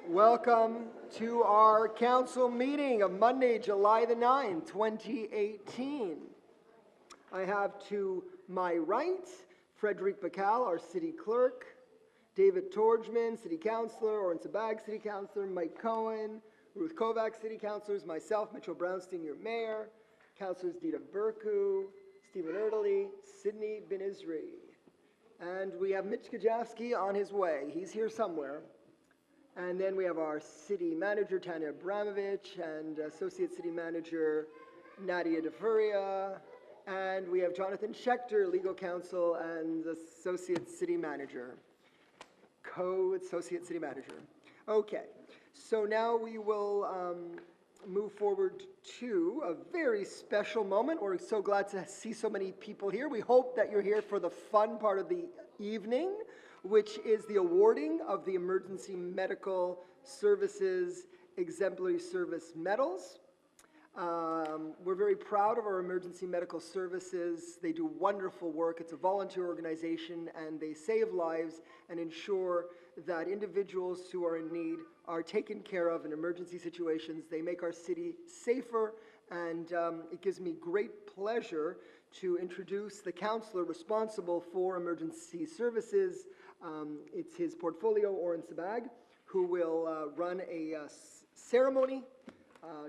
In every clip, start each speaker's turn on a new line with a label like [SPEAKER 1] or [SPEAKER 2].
[SPEAKER 1] Welcome to our council meeting of Monday, July the 9th, 2018. I have to my right, Frederic Bacal, our city clerk, David Torgman, city councilor, Oren Sabag, city councilor, Mike Cohen, Ruth Kovac, city councilors, myself, Mitchell Brownstein, your mayor, councilors Dita Burku, Stephen Erdely, Sydney Benizri. And we have Mitch Kajowski on his way. He's here somewhere. And then we have our city manager, Tanya Abramovich, and associate city manager, Nadia DeFuria. And we have Jonathan Schechter, legal counsel, and associate city manager, co-associate city manager. Okay, so now we will move forward to a very special moment. We're so glad to see so many people here. We hope that you're here for the fun part of the evening, which is the awarding of the Emergency Medical Services Exemplary Service Medals. We're very proud of our emergency medical services. They do wonderful work. It's a volunteer organization, and they save lives and ensure that individuals who are in need are taken care of in emergency situations. They make our city safer, and it gives me great pleasure to introduce the counselor responsible for emergency services. It's his portfolio, Oren Sabag, who will run a ceremony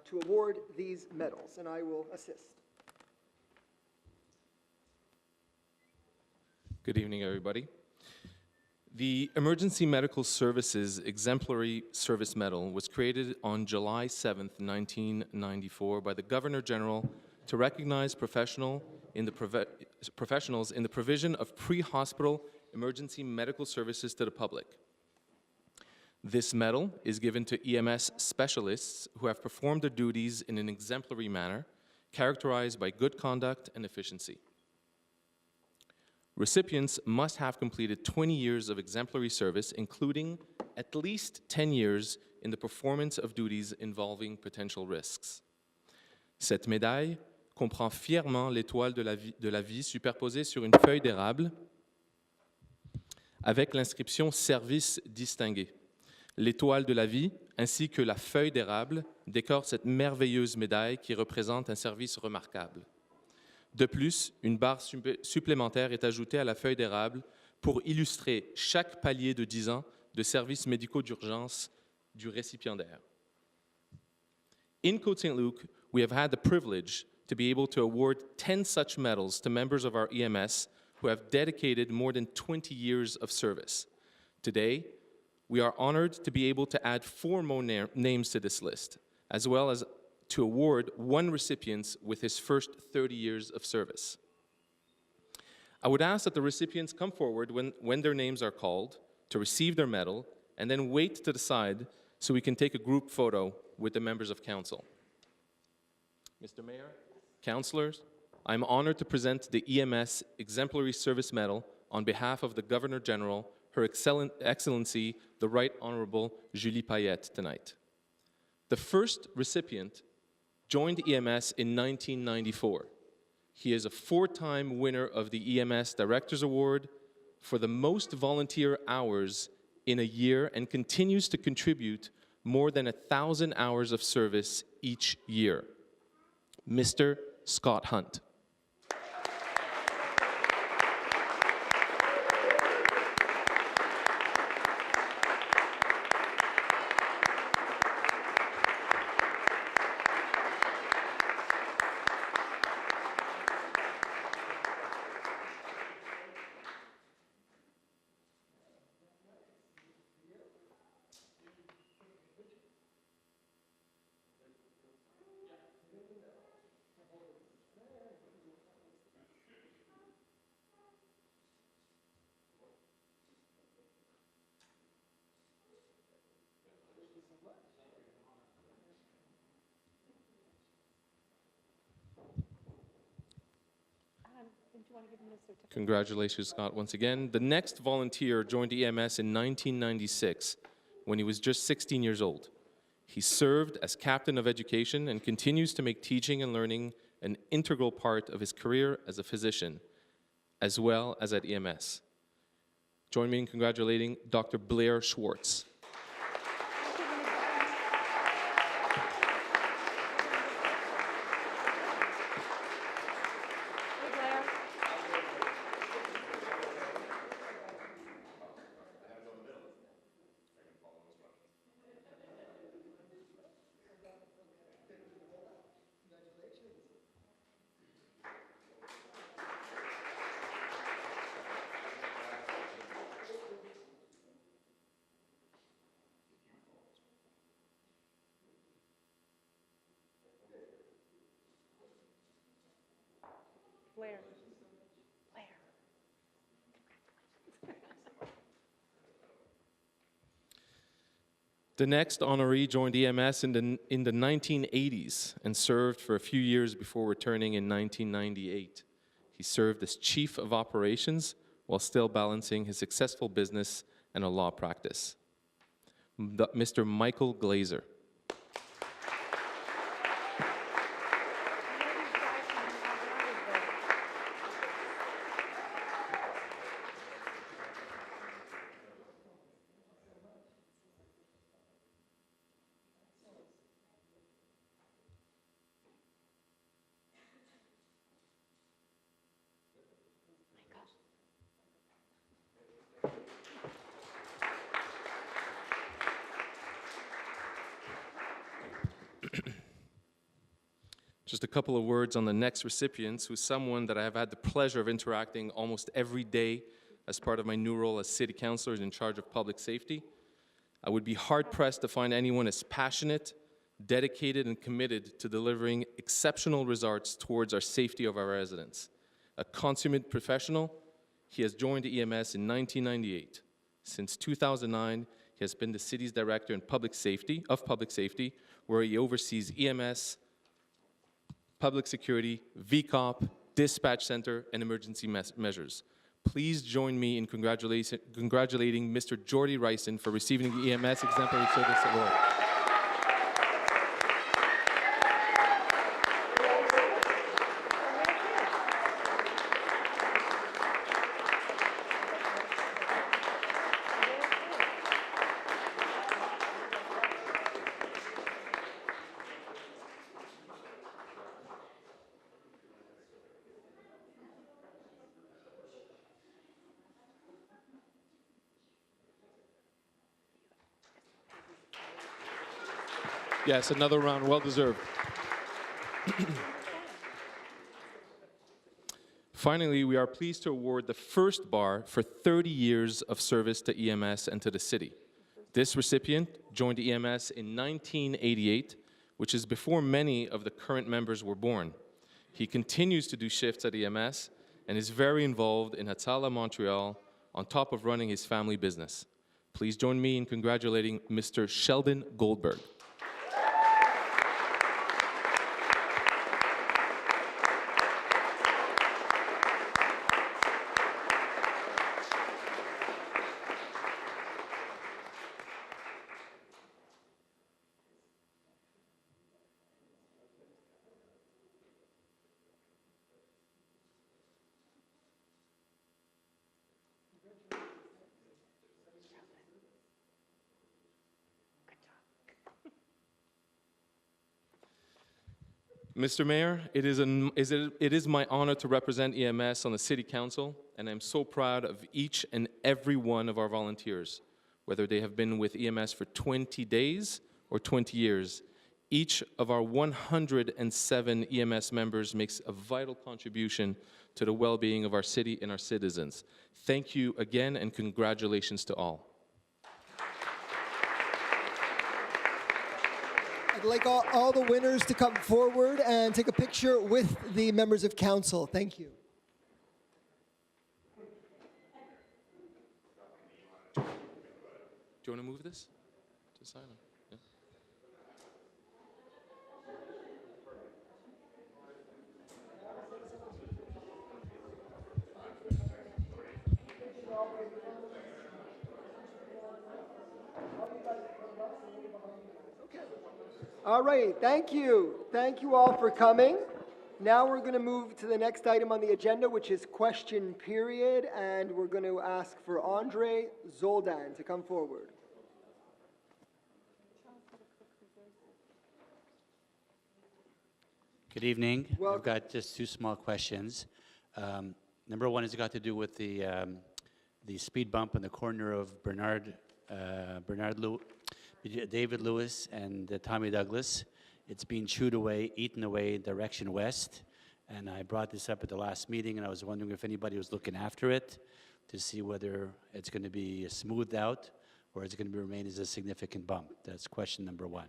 [SPEAKER 1] to award these medals, and I will assist.
[SPEAKER 2] Good evening, everybody. The Emergency Medical Services Exemplary Service Medal was created on July 7th, 1994 by the Governor General to recognize professionals in the provision of pre-hospital emergency medical services to the public. This medal is given to EMS specialists who have performed their duties in an exemplary manner, characterized by good conduct and efficiency. Recipients must have completed 20 years of exemplary service, including at least 10 years in the performance of duties involving potential risks. Cette médaille comprend fièrement l'étoile de la vie superposée sur une feuille d'érable avec l'inscription « Service distingué ». L'étoile de la vie ainsi que la feuille d'érable décorent cette merveilleuse médaille qui représente un service remarquable. De plus, une barre supplémentaire est ajoutée à la feuille d'érable pour illustrer chaque palier de 10 ans de services médicaux d'urgence du récipiendaire. In Côte Saint-Luc, we have had the privilege to be able to award 10 such medals to members of our EMS who have dedicated more than 20 years of service. Today, we are honored to be able to add 4 more names to this list, as well as to award 1 recipient with his first 30 years of service. I would ask that the recipients come forward when their names are called to receive their medal, and then wait to the side so we can take a group photo with the members of council. Mr. Mayor, councilors, I'm honored to present the EMS Exemplary Service Medal on behalf of the Governor General, Her Excellency, the Right Honorable Julie Payette, tonight. The first recipient joined EMS in 1994. He is a 4-time winner of the EMS Directors Award for the most volunteer hours in a year and continues to contribute more than 1,000 hours of service each year. Mr. Scott Hunt. Congratulations, Scott, once again. The next volunteer joined EMS in 1996 when he was just 16 years old. He served as captain of education and continues to make teaching and learning an integral part of his career as a physician, as well as at EMS. Join me in congratulating Dr. Blair Schwartz.
[SPEAKER 3] Thank you, Blair.
[SPEAKER 2] The next honoree joined EMS in the 1980s and served for a few years before returning in 1998. He served as Chief of Operations while still balancing his successful business and a law practice. Mr. Michael Glazer. Just a couple of words on the next recipients, who's someone that I have had the pleasure of interacting almost every day as part of my new role as city councilor in charge of public safety. I would be hard-pressed to find anyone as passionate, dedicated, and committed to delivering exceptional results towards our safety of our residents. A consummate professional, he has joined the EMS in 1998. Since 2009, he has been the city's director in public safety, where he oversees EMS, public security, VCOP, dispatch center, and emergency measures. Please join me in congratulating Mr. Jordy Ryson for receiving the EMS Exemplary Service Award. Yes, another round, well deserved. Finally, we are pleased to award the first bar for 30 years of service to EMS and to the city. This recipient joined EMS in 1988, which is before many of the current members were born. He continues to do shifts at EMS and is very involved in Hatala, Montreal, on top of running his family business. Please join me in congratulating Mr. Sheldon Goldberg. Mr. Mayor, it is my honor to represent EMS on the City Council, and I'm so proud of each and every one of our volunteers, whether they have been with EMS for 20 days or 20 years. Each of our 107 EMS members makes a vital contribution to the well-being of our city and our citizens. Thank you again, and congratulations to all.
[SPEAKER 1] I'd like all the winners to come forward and take a picture with the members of council. Thank you.
[SPEAKER 2] Do you want to move this to sign it? Yeah.
[SPEAKER 1] All right, thank you. Thank you all for coming. Now we're going to move to the next item on the agenda, which is question period, and we're going to ask for Andre Zoldan to come forward.
[SPEAKER 4] Good evening.
[SPEAKER 1] Welcome.
[SPEAKER 4] I've got just two small questions. Number one has got to do with the speed bump in the corner of David Lewis and Tommy Douglas. It's being chewed away, eaten away, direction west. And I brought this up at the last meeting, and I was wondering if anybody was looking after it to see whether it's going to be smoothed out or it's going to remain as a significant bump. That's question number one.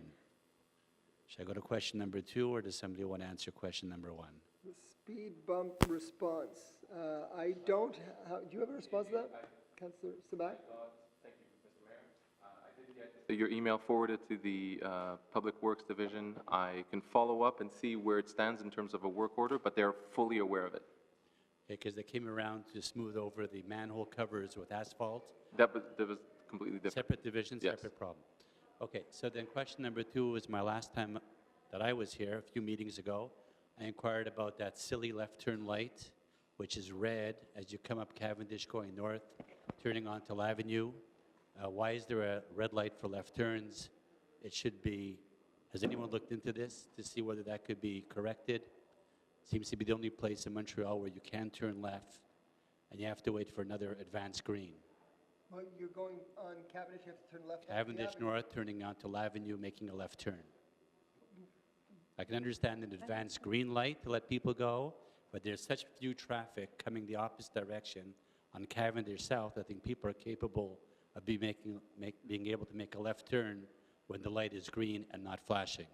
[SPEAKER 4] Should I go to question number two, or does somebody want to answer question number one?
[SPEAKER 1] The Speed bump response. I don't, do you have a response to that? Councillor Sabat?
[SPEAKER 2] Thank you, Mr. Mayor. I did get your email forwarded to the Public Works Division. I can follow up and see where it stands in terms of a work order, but they're fully aware of it.
[SPEAKER 4] Because they came around to smooth over the manhole covers with asphalt.
[SPEAKER 2] That was completely different.
[SPEAKER 4] Separate division,
[SPEAKER 2] Yes.
[SPEAKER 4] separate problem. Okay, so then question number 2 was my last time that I was here, a few meetings ago. I inquired about that silly left turn light, which is red as you come up Cavendish going north, turning onto Avenue. Why is there a red light for left turns? It should be, has anyone looked into this to see whether that could be corrected? Seems to be the only place in Montreal where you can turn left and you have to wait for another advanced green.
[SPEAKER 1] Well, you're going on Cavendish, you have to turn left. onto the
[SPEAKER 4] Cavendish
[SPEAKER 1] avenue.
[SPEAKER 4] North, turning onto Avenue, making a left turn. I can understand an advanced green light to let people go, but there's such few traffic coming the opposite direction on Cavendish South. I think people are capable of being able to make a left turn when the light is green and not flashing.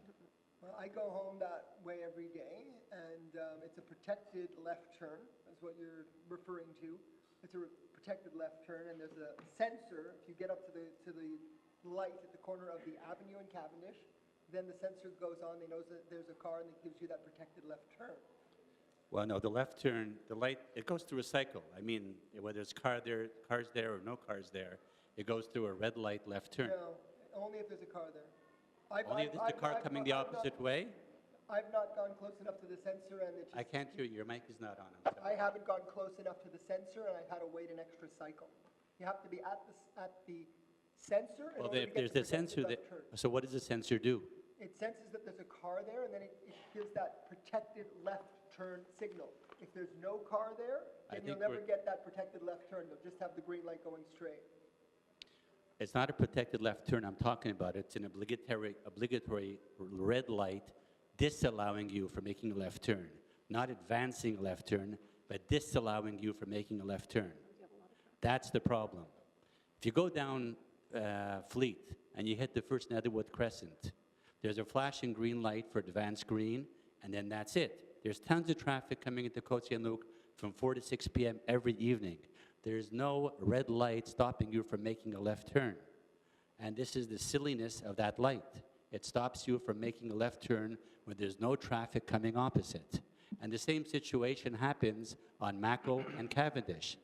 [SPEAKER 1] Well, I go home that way every day, and it's a protected left turn, is what you're referring to. It's a protected left turn, and there's a sensor. If you get up to the light at the corner of the Avenue and Cavendish, then the sensor goes on, they know that there's a car, and it gives you that protected left turn.
[SPEAKER 4] Well, no, the left turn, the light, it goes through a cycle. I mean, whether it's cars there or no cars there, it goes through a red light left turn.
[SPEAKER 1] No, only if there's a car there.
[SPEAKER 4] Only if there's a car coming the opposite way?
[SPEAKER 1] I've not gone close enough to the sensor, and it just...
[SPEAKER 4] I can't hear you, your mic is not on. I'm sorry.
[SPEAKER 1] I haven't gone close enough to the sensor, and I've had to wait an extra cycle. You have to be at the sensor in
[SPEAKER 4] Well,
[SPEAKER 1] order
[SPEAKER 4] if
[SPEAKER 1] to get
[SPEAKER 4] there's
[SPEAKER 1] the
[SPEAKER 4] a sensor
[SPEAKER 1] protected
[SPEAKER 4] there,
[SPEAKER 1] left turn.
[SPEAKER 4] so what does the sensor do?
[SPEAKER 1] It senses that there's a car there, and then it gives that protected left turn signal. If there's no car there,
[SPEAKER 4] I
[SPEAKER 1] then you'll
[SPEAKER 4] think
[SPEAKER 1] never
[SPEAKER 4] we're-
[SPEAKER 1] get that protected left turn. You'll just have the green light going straight.
[SPEAKER 4] It's not a protected left turn I'm talking about. It's an obligatory red light disallowing you from making a left turn. Not advancing a left turn, but disallowing you from making a left turn. That's the problem. If you go down Fleet and you hit the First Netherwood Crescent, there's a flashing green light for advanced green, and then that's it. There's tons of traffic coming into Côte Saint-Luc from 4 to 6 p.m. every evening. There's no red light stopping you from making a left turn. And this is the silliness of that light. It stops you from making a left turn when there's no traffic coming opposite. And the same situation happens on Mackle and Cavendish.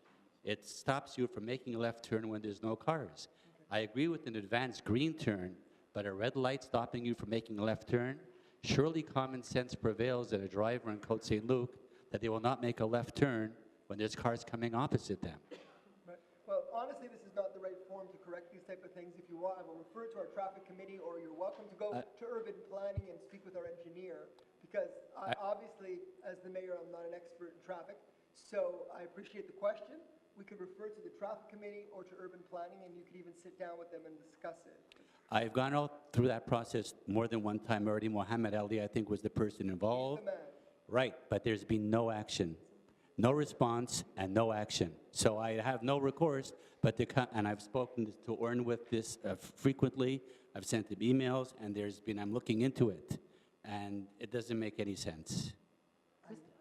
[SPEAKER 4] It stops you from making a left turn when there's no cars. I agree with an advanced green turn, but a red light stopping you from making a left turn, surely common sense prevails that a driver in Côte Saint-Luc that they will not make a left turn when there's cars coming opposite them.
[SPEAKER 1] Right. Well, honestly, this is not the right forum to correct these type of things. If you want, I will refer to our traffic committee, or you're welcome to go to urban planning and speak with our engineer, because obviously, as the mayor, I'm not an expert in traffic, so I appreciate the question. We could refer to the traffic committee or to urban planning, and you could even sit down with them and discuss it.
[SPEAKER 4] I've gone all through that process more than one time already. Mohammed Ali, I think, was the person involved.
[SPEAKER 1] He's the man.
[SPEAKER 4] Right, but there's been no action. No response and no action. So I have no recourse but to come, and I've spoken to Orrin with this frequently. I've sent him emails, and I'm looking into it, and it doesn't make any sense.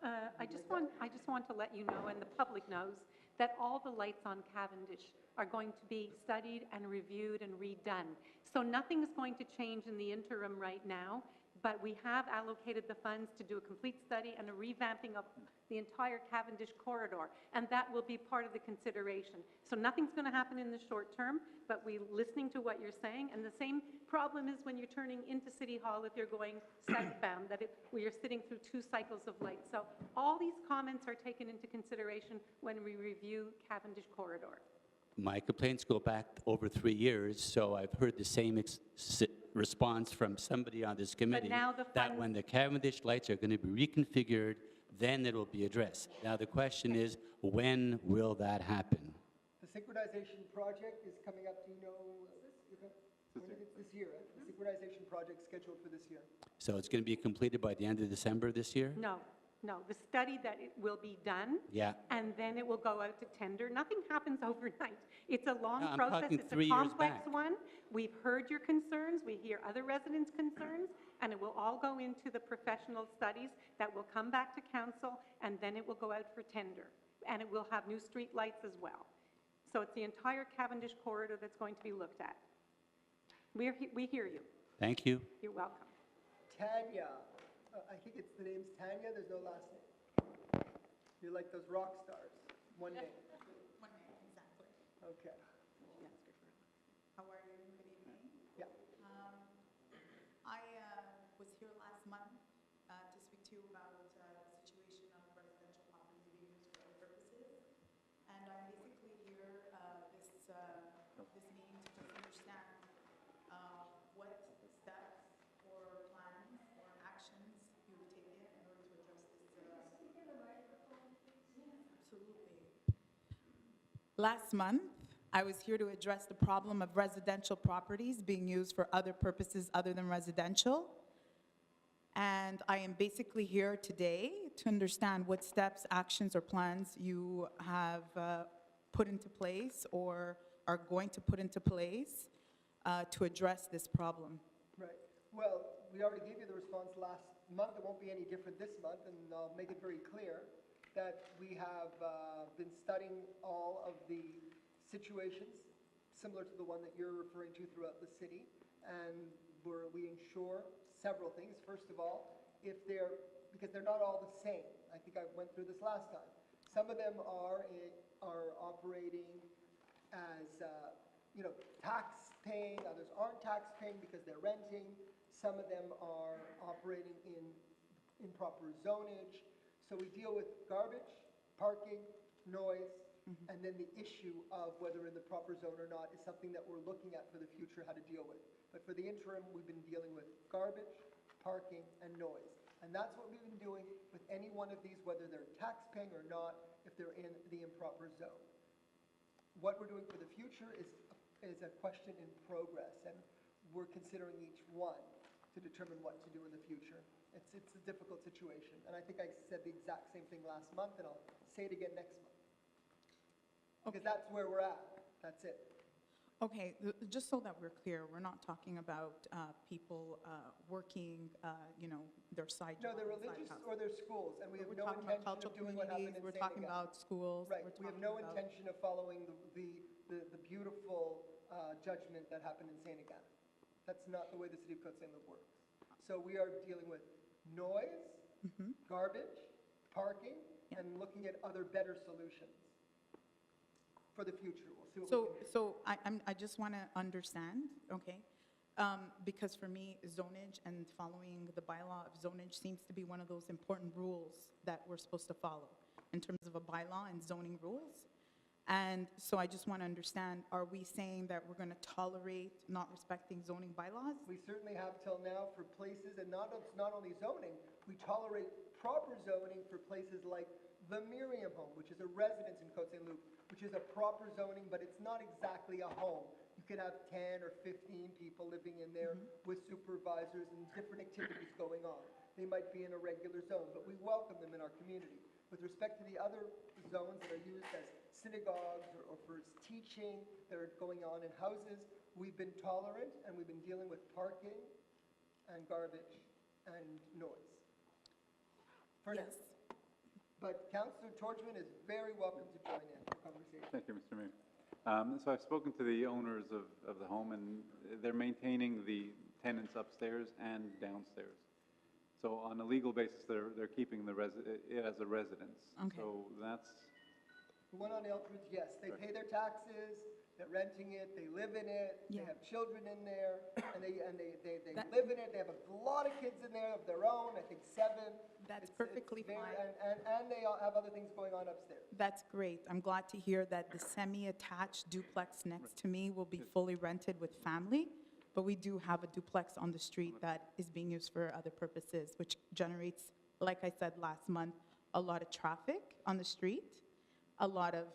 [SPEAKER 3] I just want to let you know, and the public knows, that all the lights on Cavendish are going to be studied and reviewed and redone. So nothing's going to change in the interim right now, but we have allocated the funds to do a complete study and a revamping of the entire Cavendish corridor, and that will be part of the consideration. So nothing's going to happen in the short term, but we're listening to what you're saying, and the same problem is when you're turning into City Hall if you're going southbound, that we are sitting through 2 cycles of light. So all these comments are taken into consideration when we review Cavendish corridor.
[SPEAKER 4] My complaints go back over 3 years, so I've heard the same response from somebody on this committee
[SPEAKER 3] now the
[SPEAKER 4] that
[SPEAKER 3] funds-
[SPEAKER 4] when the Cavendish lights are going to be reconfigured, then it will be addressed. Now the question is, when will that happen?
[SPEAKER 1] The synchronization project is coming up, do you know, when is it? This year, right? The synchronization project scheduled for this year.
[SPEAKER 4] So it's going to be completed by the end of December this year?
[SPEAKER 3] No, No, the study that it will be done.
[SPEAKER 4] Yeah.
[SPEAKER 3] And then it will go out to tender. Nothing happens overnight. It's a long
[SPEAKER 4] No, I'm
[SPEAKER 3] process.
[SPEAKER 4] talking
[SPEAKER 3] It's
[SPEAKER 4] 3
[SPEAKER 3] a
[SPEAKER 4] years
[SPEAKER 3] complex
[SPEAKER 4] back.
[SPEAKER 3] one. We've heard your concerns. We hear other residents' concerns, and it will all go into the professional studies that will come back to council, and then it will go out for tender. And it will have new street lights as well. So it's the entire Cavendish corridor that's going to be looked at. We hear you.
[SPEAKER 4] Thank you.
[SPEAKER 3] You're welcome.
[SPEAKER 1] Tanya, I think the name's Tanya, there's no last name. You're like those rock stars, one name.
[SPEAKER 5] One minute, exactly.
[SPEAKER 1] Okay,
[SPEAKER 5] How are you? Good evening.
[SPEAKER 1] yeah.
[SPEAKER 5] I was here last month to speak to you about the situation of residential properties being used for other purposes. And I'm basically here this meeting to just understand what steps or plans or actions you've taken in order to address this. Absolutely. Last month, I was here to address the problem of residential properties being used for other purposes other than residential. And I am basically here today to understand what steps, actions, or plans you have put into place or are going to put into place to address this problem.
[SPEAKER 1] Right. Well, we already gave you the response last month. It won't be any different this month, and I'll make it very clear that we have been studying all of the situations similar to the one that you're referring to throughout the city, and we ensure several things. First of all, because they're not all the same. I think I went through this last time. Some of them are operating as tax paying, others aren't tax paying because they're renting. Some of them are operating in improper zonage. So we deal with garbage, parking, noise, and then the issue of whether in the proper zone or not is something that we're looking at for the future, how to deal with. But for the interim, we've been dealing with garbage, parking, and noise. And that's what we've been doing with any one of these, whether they're tax paying or not, if they're in the improper zone. What we're doing for the future is a question in progress, and we're considering each one to determine what to do in the future. It's a difficult situation, and I think I said the exact same thing last month, and I'll say it again next month. Because that's where we're at. That's it.
[SPEAKER 5] Okay, just so that we're clear, we're not talking about people working, their side
[SPEAKER 1] No,
[SPEAKER 5] jobs.
[SPEAKER 1] they're
[SPEAKER 5] side
[SPEAKER 1] religious
[SPEAKER 5] hustles.
[SPEAKER 1] or they're schools, and we have
[SPEAKER 5] We're
[SPEAKER 1] no
[SPEAKER 5] talking about
[SPEAKER 1] intention
[SPEAKER 5] cultural
[SPEAKER 1] of doing what happened
[SPEAKER 5] communities,
[SPEAKER 1] in
[SPEAKER 5] we're talking
[SPEAKER 1] Senegal.
[SPEAKER 5] about schools.
[SPEAKER 1] Right,
[SPEAKER 5] we're
[SPEAKER 1] we have
[SPEAKER 5] talking
[SPEAKER 1] no
[SPEAKER 5] about-
[SPEAKER 1] intention of following the beautiful judgment that happened in Senegal. That's not the way the city of Côte Saint-Luc works. So we are dealing with noise, garbage, parking, and looking at other better solutions for the future. We'll see what we can do.
[SPEAKER 5] So I just want to understand, okay? Because for me, zonage and following the bylaw of zonage seems to be one of those important rules that we're supposed to follow in terms of a bylaw and zoning rules. And so I just want to understand, are we saying that we're going to tolerate not respecting zoning bylaws?
[SPEAKER 1] We certainly have till now for places, and not only zoning, we tolerate proper zoning for places like the Miriam home, which is a residence in Côte Saint-Luc, which is a proper zoning, but it's not exactly a home. You could have 10 or 15 people living in there with supervisors and different activities going on. They might be in a regular zone, but we welcome them in our community. With respect to the other zones that are used as synagogues or for teaching that are going on in houses, we've been tolerant and we've been dealing with parking and garbage and noise. For now.
[SPEAKER 5] Yes.
[SPEAKER 1] But Councillor Torchman is very welcome to join in the conversation.
[SPEAKER 6] Thank you, Mr. Mayor. So I've spoken to the owners of the home, and they're maintaining the tenants upstairs and downstairs. So on a legal basis, they're keeping it as a residence.
[SPEAKER 5] Okay.
[SPEAKER 6] So that's,
[SPEAKER 1] The one on Elkridge, yes, they pay their taxes, they're renting it, they live in it, they
[SPEAKER 5] Yeah.
[SPEAKER 1] have children in there, and they
[SPEAKER 5] That-
[SPEAKER 1] live in it, they have a lot of kids in there of their own, I think 7.
[SPEAKER 5] That's
[SPEAKER 1] It's
[SPEAKER 5] perfectly
[SPEAKER 1] very-
[SPEAKER 5] fine.
[SPEAKER 1] And they all have other things going on upstairs.
[SPEAKER 5] That's great. I'm glad to hear that the semi-attached duplex next to me will be fully rented with family, but we do have a duplex on the street that is being used for other purposes, which generates, like I said last month, a lot of traffic on the street, a lot of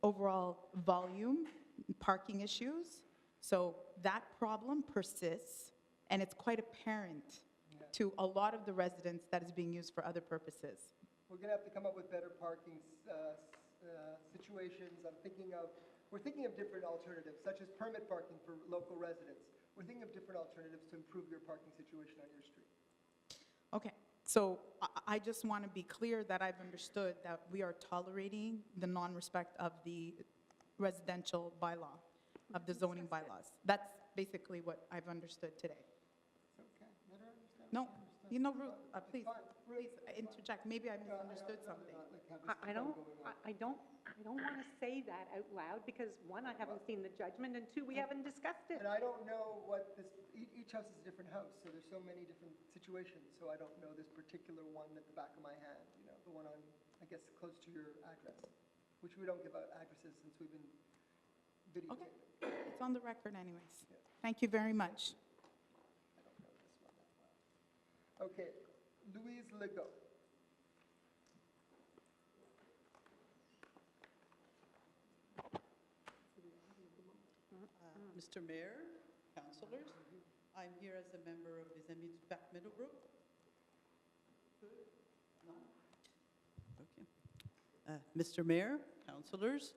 [SPEAKER 5] overall volume, parking issues. So that problem persists, and it's quite apparent to a lot of the residents that is being used for other purposes.
[SPEAKER 1] We're gonna have to come up with better parking situations. We're thinking of different alternatives, such as permit parking for local residents. We're thinking of different alternatives to improve your parking situation on your street.
[SPEAKER 5] Okay, so I just want to be clear that I've understood that we are tolerating the non-respect of the residential bylaw, of the zoning bylaws. That's basically what I've understood today.
[SPEAKER 1] It's okay, let her understand.
[SPEAKER 5] No,
[SPEAKER 1] let her understand.
[SPEAKER 5] you know, Ruth,
[SPEAKER 1] It's
[SPEAKER 5] please,
[SPEAKER 1] fine.
[SPEAKER 5] please interject. Maybe I misunderstood
[SPEAKER 1] No,
[SPEAKER 5] something.
[SPEAKER 1] not like have this
[SPEAKER 3] I
[SPEAKER 1] phone
[SPEAKER 3] don't,
[SPEAKER 1] going on.
[SPEAKER 3] I don't want to say that out loud, because one, I haven't seen the judgment, and two, we haven't discussed it.
[SPEAKER 1] And I don't know what this, each house is a different house, so there's so many different situations, so I don't know this particular one at the back of my hand, you know, the one on, I guess, close to your address, which we don't give out addresses since we've been
[SPEAKER 5] Okay,
[SPEAKER 1] videotaping.
[SPEAKER 5] it's on the record anyways. Thank you very much.
[SPEAKER 1] I don't know this one that well. Okay, Louise Legault.
[SPEAKER 7] Mr. Mayor, councilors, I'm here as a member of Les Amis du Parc Meadowbrook. No? Okay. Mr. Mayor, councilors,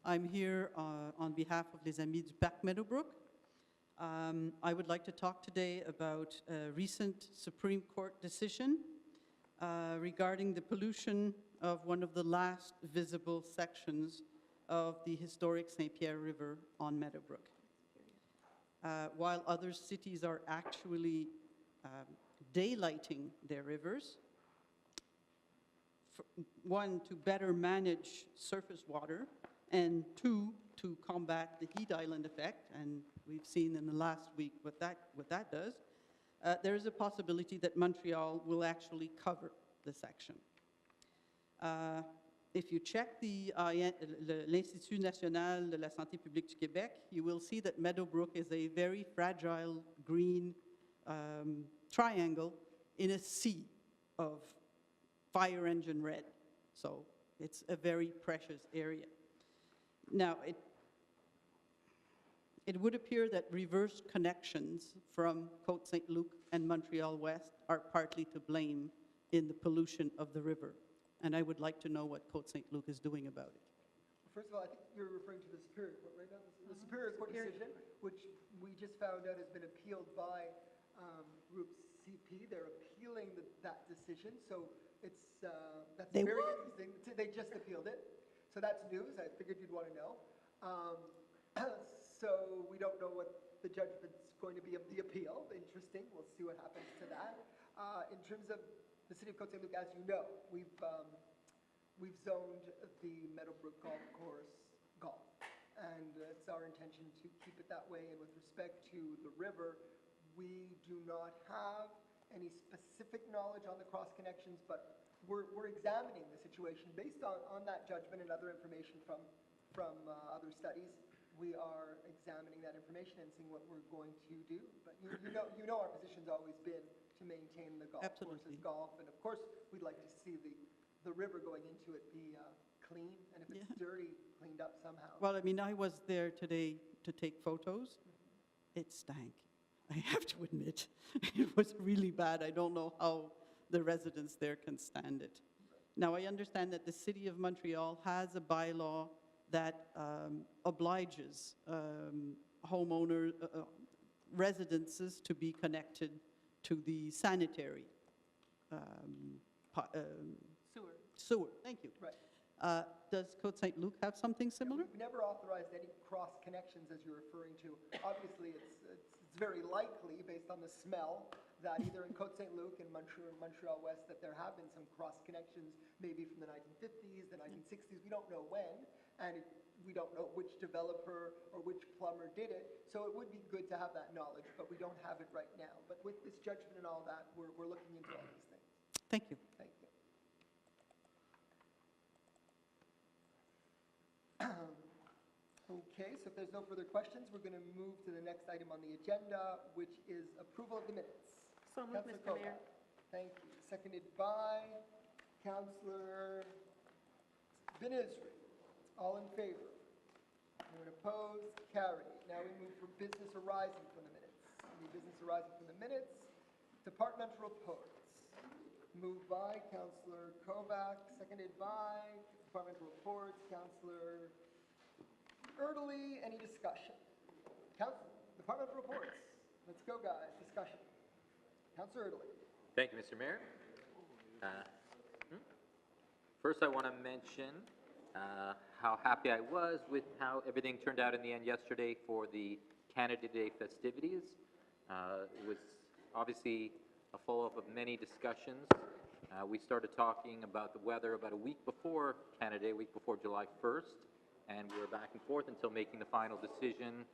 [SPEAKER 7] I'm here on behalf of Les Amis du Parc Meadowbrook. I would like to talk today about a recent Supreme Court decision regarding the pollution of one of the last visible sections of the historic St. Pierre River on Meadowbrook. While other cities are actually daylighting their rivers, one, to better manage surface water, and two, to combat the heat island effect, and we've seen in the last week what that does, there is a possibility that Montreal will actually cover the section. If you check l'Institut National de la Santé Publique du Québec, you will see that Meadowbrook is a very fragile green triangle in a sea of fire engine red. So it's a very precious area. Now, it would appear that reverse connections from Côte Saint-Luc and Montreal West are partly to blame in the pollution of the river. And I would like to know what Côte Saint-Luc is doing about it.
[SPEAKER 1] First of all, I think you're referring to the Superior Court right now. The Superior Court decision, which we just found out has been appealed by Group CP. They're appealing that decision, so that's
[SPEAKER 7] They
[SPEAKER 1] very
[SPEAKER 7] what?
[SPEAKER 1] interesting. They just appealed it, so that's news. I figured you'd want to know. So we don't know what the judgment's going to be of the appeal. Interesting. We'll see what happens to that. In terms of the city of Côte Saint-Luc, as you know, we've zoned the Meadowbrook Golf Course golf, and it's our intention to keep it that way. And with respect to the river, we do not have any specific knowledge on the cross connections, but we're examining the situation based on that judgment and other information from other studies. We are examining that information and seeing what we're going to do. But you know our position's always been to maintain the golf
[SPEAKER 7] Absolutely.
[SPEAKER 1] courses golf, and of course we'd like to see the river going into it be clean, and if it's dirty, cleaned up somehow.
[SPEAKER 7] Well, I mean, I was there today to take photos. It stank. I have to admit, it was really bad. I don't know how the residents there can stand it. Now, I understand that the city of Montreal has a bylaw that obliges homeowners, residences to be connected to the sanitary sewer. Thank you.
[SPEAKER 1] Right.
[SPEAKER 7] Does Côte Saint-Luc have something similar?
[SPEAKER 1] We've never authorized any cross connections, as you're referring to. Obviously, it's very likely, based on the smell, that either in Côte Saint-Luc and Montreal West, that there have been some cross connections, maybe from the 1950s, the 1960s. We don't know when, and we don't know which developer or which plumber did it. So it would be good to have that knowledge, but we don't have it right now. But with this judgment and all that, we're looking into all these things.
[SPEAKER 7] Thank you.
[SPEAKER 1] Thank you. Okay, so if there's no further questions, we're going to move to the next item on the agenda, which is approval of the minutes.
[SPEAKER 3] So moved,
[SPEAKER 1] Councillor
[SPEAKER 3] Mr. Mayor.
[SPEAKER 1] Kovach. Thank you. Seconded by Councillor Binisri. All in favor? Anyone opposed? Carried. Now we move for business arising from the minutes. Any business arising from the minutes? Departmental reports. Moved by Councillor Kovac, seconded by Departmental Reports, Councillor Erdely. Any discussion? Departmental Reports. Let's go, guys. Discussion. Councillor Erdely.
[SPEAKER 8] Thank you, Mr. Mayor. First, I want to mention how happy I was with how everything turned out in the end yesterday for the Canada Day festivities. It was obviously a follow-up of many discussions. We started talking about the weather about a week before Canada Day, a week before July 1st, and we were back and forth until making the final decision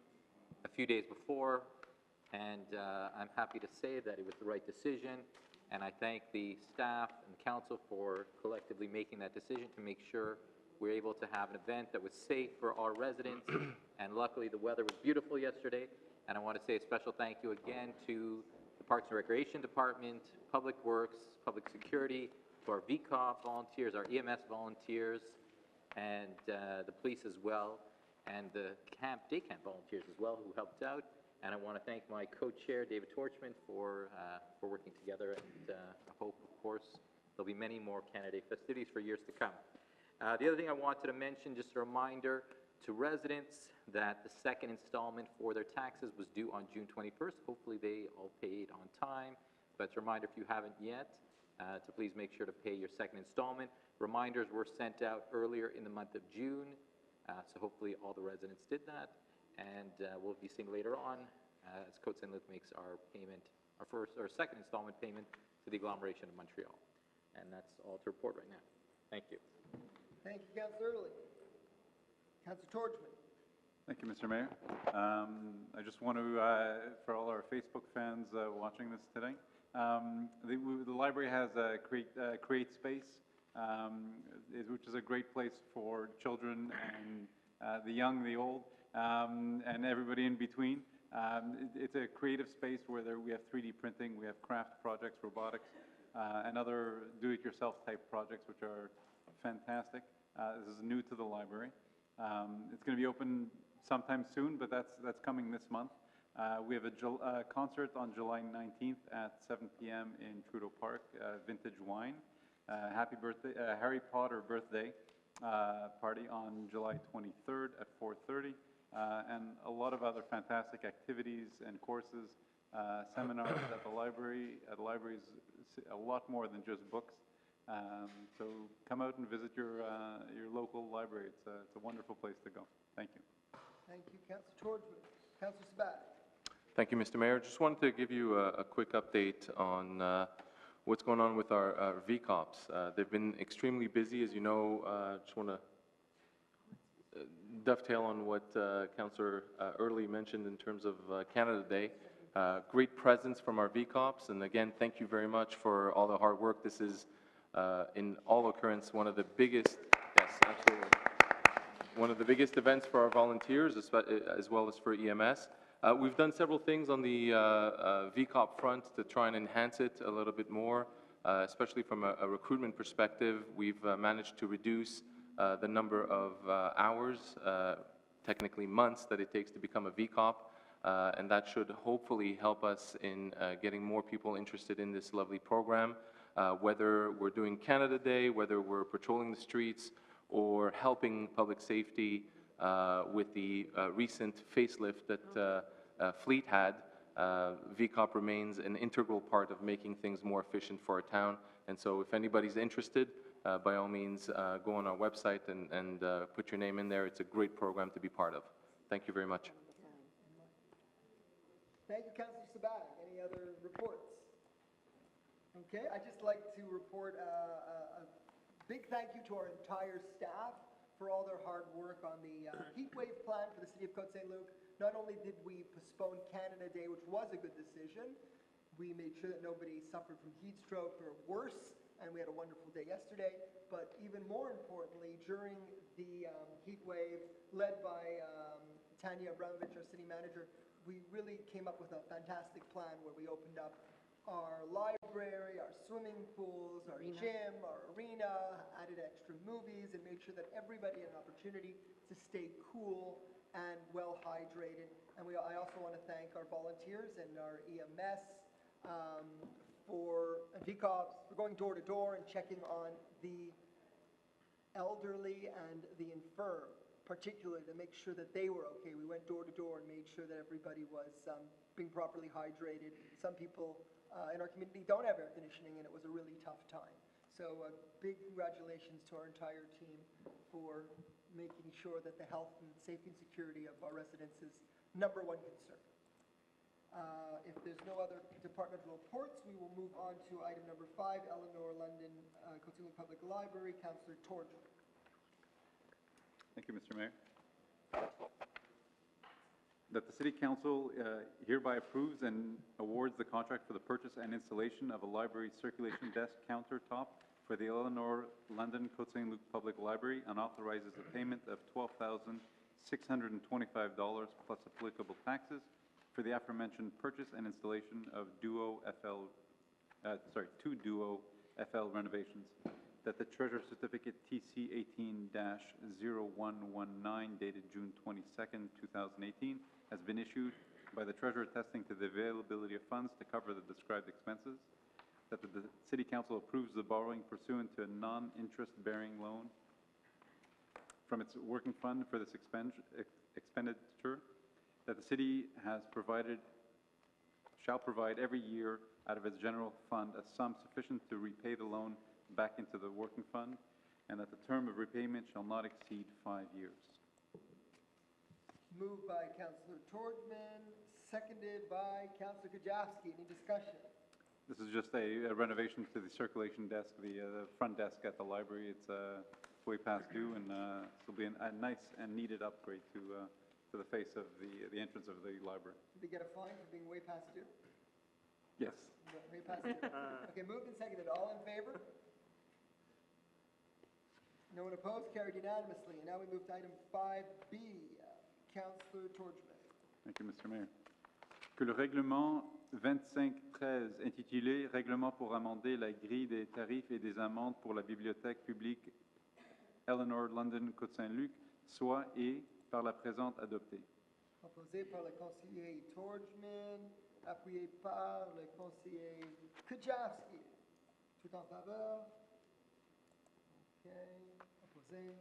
[SPEAKER 8] a few days before. And I'm happy to say that it was the right decision, and I thank the staff and council for collectively making that decision to make sure we're able to have an event that was safe for our residents, and luckily the weather was beautiful yesterday. And I want to say a special thank you again to the Parks and Recreation Department, Public Works, Public Security, to our VCOP volunteers, our EMS volunteers, and the police as well, and the day camp volunteers as well who helped out. And I want to thank my co-chair, David Torchman, for working together, and I hope, of course, there'll be many more Canada Day festivities for years to come. The other thing I wanted to mention, just a reminder to residents that the second installment for their taxes was due on June 21st. Hopefully they all paid on time, but it's a reminder if you haven't yet, to please make sure to pay your second installment. Reminders were sent out earlier in the month of June, so hopefully all the residents did that. And we'll be seeing later on as Côte Saint-Luc makes our payment, our second installment payment to the agglomeration of Montreal. And that's all to report right now. Thank you.
[SPEAKER 1] Thank you, Councillor Erdely. Councillor Torchman.
[SPEAKER 6] Thank you, Mr. Mayor. I just want to, for all our Facebook fans watching this today, the library has a create space, which is a great place for children and the young, the old, and everybody in between. It's a creative space where we have 3D printing, we have craft projects, robotics, and other do-it-yourself type projects, which are fantastic. This is new to the library. It's going to be open sometime soon, but that's coming this month. We have a concert on July 19th at 7 p.m. in Trudeau Park, Vintage Wine. Happy birthday, Harry Potter birthday party on July 23rd at 4:30, and a lot of other fantastic activities and courses, seminars at the library. At the library is a lot more than just books. So come out and visit your local library. It's a wonderful place to go. Thank you.
[SPEAKER 1] Thank you, Councillor Torchman. Councillor Sabat.
[SPEAKER 2] Thank you, Mr. Mayor. Just wanted to give you a quick update on what's going on with our VCOPs. They've been extremely busy, as you know. Just want to dovetail on what Councillor Erdely mentioned in terms of Canada Day. Great presence from our VCOPs, and again, thank you very much for all the hard work. This is, in all occurrence, one of the biggest, yes, absolutely, one of the biggest events for our volunteers, as well as for EMS. We've done several things on the VCOP front to try and enhance it a little bit more, especially from a recruitment perspective. We've managed to reduce the number of hours, technically months, that it takes to become a VCOP, and that should hopefully help us in getting more people interested in this lovely program, whether we're doing Canada Day, whether we're patrolling the streets, or helping public safety with the recent facelift that Fleet had. VCOP remains an integral part of making things more efficient for our town, and so if anybody's interested, by all means, go on our website and put your name in there. It's a great program to be part of. Thank you very much.
[SPEAKER 1] Thank you, Councillor Sabat. Any other reports? Okay, I'd just like to report a big thank you to our entire staff for all their hard work on the heat wave plan for the city of Côte Saint-Luc. Not only did we postpone Canada Day, which was a good decision, we made sure that nobody suffered from heat stroke or worse, and we had a wonderful day yesterday. But even more importantly, during the heat wave, led by Tanya Abramovich, our city manager, we really came up with a fantastic plan where we opened up our library, our swimming pools, our gym, our arena, added extra movies, and made sure that everybody had an opportunity to stay cool and well hydrated. And I also want to thank our volunteers and our EMS and VCOPs for going door to door and checking on the elderly and the infirm, particularly to make sure that they were okay. We went door to door and made sure that everybody was being properly hydrated. Some people in our community don't have air conditioning, and it was a really tough time. So big congratulations to our entire team for making sure that the health and safety and security of our residents is number one concern. If there's no other departmental reports, we will move on to item number 5, Eleanor London, Côte Saint-Luc Public Library, Councillor Torger.
[SPEAKER 6] Thank you, Mr. Mayor. That the City Council hereby approves and awards the contract for the purchase and installation of a library circulation desk countertop for the Eleanor London Côte Saint-Luc Public Library and authorizes the payment of $12,625 plus applicable taxes for the aforementioned purchase and installation of two Duo FL renovations. That the Treasurer Certificate TC 18-0119 dated June 22nd, 2018 has been issued by the Treasurer attesting to the availability of funds to cover the described expenses. That the City Council approves the borrowing pursuant to a non-interest-bearing loan from its working fund for this expenditure. That the City shall provide every year out of its general fund a sum sufficient to repay the loan back into the working fund, and that the term of repayment shall not exceed 5 years.
[SPEAKER 1] Moved by Councillor Tordman, seconded by Councillor Kajawski. Any discussion?
[SPEAKER 6] This is just a renovation to the circulation desk, the front desk at the library. It's way past due, and this will be a nice and needed upgrade to the face of the entrance of the library.
[SPEAKER 1] Did they get a fine for being way past due?
[SPEAKER 6] Yes.
[SPEAKER 1] Way past due. Okay, moved and seconded. All in favor? No one opposed? Carried unanimously. And now we move to item 5B. Councillor Torgman.
[SPEAKER 6] Thank you, Mr. Mayor. Que le règlement 2513 intitulé Règlement pour amender la grille des tarifs et des amendes pour la bibliothèque publique Eleanor London Côte Saint-Luc soit et par la présente adopté.
[SPEAKER 1] Proposé par le conseiller Torgman, appuyé par le conseiller Kajawski. Tout en faveur? OK. Opposé?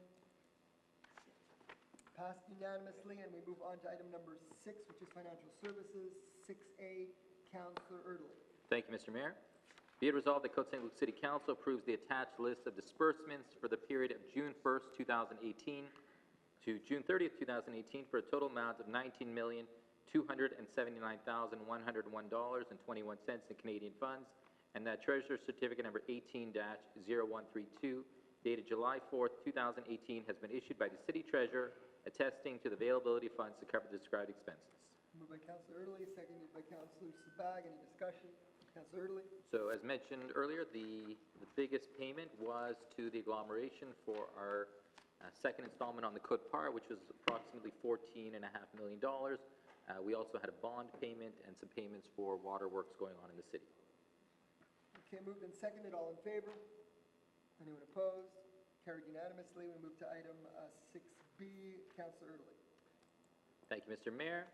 [SPEAKER 1] Passed unanimously, and we move on to item number 6, which is financial services. 6A, Councillor Erdely.
[SPEAKER 8] Thank you, Mr. Mayor. Be it resolved that Côte Saint-Luc City Council approves the attached list of disbursements for the period of June 1st, 2018 to June 30th, 2018 for a total amount of $19,279,101.21 in Canadian funds, and that Treasurer Certificate number 18-0132 dated July 4th, 2018 has been issued by the City Treasurer attesting to the availability of funds to cover the described expenses.
[SPEAKER 1] Moved by Councillor Erdely, seconded by Councillor Sabag. Any discussion? Councillor Erdely.
[SPEAKER 8] So as mentioned earlier, the biggest payment was to the agglomeration for our second installment on the Côte Par, which was approximately $14.5 million. We also had a bond payment and some payments for waterworks going on in the city.
[SPEAKER 1] Okay, moved and seconded. All in favor? Anyone opposed? Carried unanimously. We move to item 6B. Councillor Erdely.
[SPEAKER 8] Thank you, Mr. Mayor.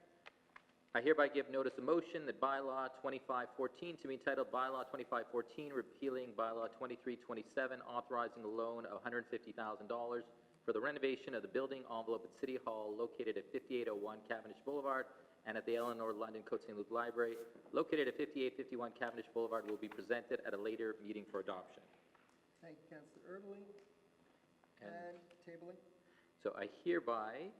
[SPEAKER 8] I hereby give notice of motion that Bylaw 2514 to be entitled Bylaw 2514, repealing Bylaw 2327, authorizing a loan of $150,000 for the renovation of the building envelope at City Hall located at 5801 Cavendish Boulevard and at the Eleanor London Côte Saint-Luc Library located at 5851 Cavendish Boulevard will be presented at a later meeting for adoption.
[SPEAKER 1] Thank you, Councillor Erdely. And tabling.
[SPEAKER 8] So I hereby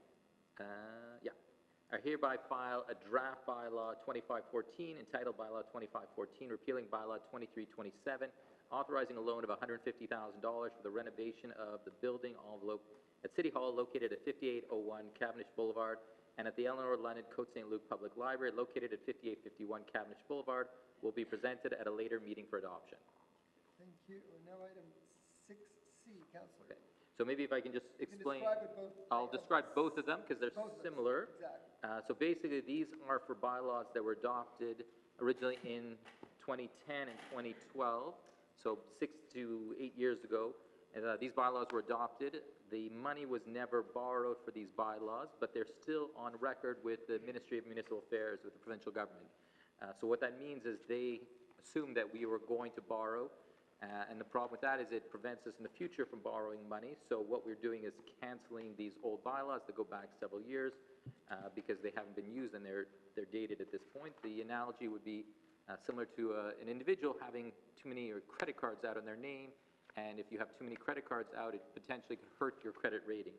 [SPEAKER 8] file a draft bylaw 2514 entitled Bylaw 2514, repealing Bylaw 2327, authorizing a loan of $150,000 for the renovation of the building envelope at City Hall located at 5801 Cavendish Boulevard and at the Eleanor London Côte Saint-Luc Public Library located at 5851 Cavendish Boulevard will be presented at a later meeting for adoption.
[SPEAKER 1] Thank you. Now item 6C, Councillor.
[SPEAKER 8] Okay. So maybe if I can just explain,
[SPEAKER 1] I'll
[SPEAKER 8] describe both of them because they're similar.
[SPEAKER 1] Exactly.
[SPEAKER 8] So basically, these are for bylaws that were adopted originally in 2010 and 2012, so 6 to 8 years ago. And these bylaws were adopted. The money was never borrowed for these bylaws, but they're still on record with the Ministry of Municipal Affairs, with the provincial government. So what that means is they assumed that we were going to borrow, and the problem with that is it prevents us in the future from borrowing money. So what we're doing is canceling these old bylaws that go back several years because they haven't been used and they're dated at this point. The analogy would be similar to an individual having too many credit cards out in their name, and if you have too many credit cards out, it potentially can hurt your credit rating.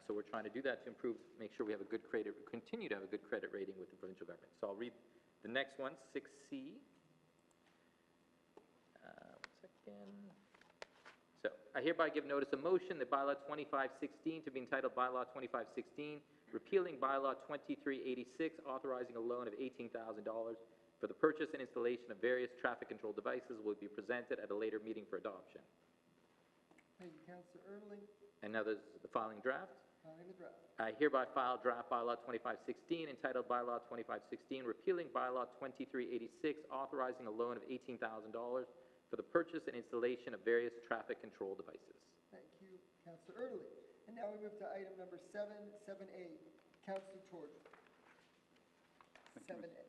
[SPEAKER 8] So we're trying to do that to improve, make sure we have a good credit, continue to have a good credit rating with the provincial government. So I'll read the next one, 6C. One second. So I hereby give notice of motion that bylaw 2516 to be entitled bylaw 2516, repealing bylaw 2386, authorizing a loan of $18,000 for the purchase and installation of various traffic control devices will be presented at a later meeting for adoption.
[SPEAKER 1] Thank you, Councillor Ermeling.
[SPEAKER 8] And now there's the filing draft.
[SPEAKER 1] Filing the draft.
[SPEAKER 8] I hereby file draft bylaw 2516 entitled bylaw 2516, repealing bylaw 2386, authorizing a loan of $18,000 for the purchase and installation of various traffic control devices.
[SPEAKER 1] Thank you, Councillor Ermeling. And now we move to item number 7A. Councillor Torres. 7A.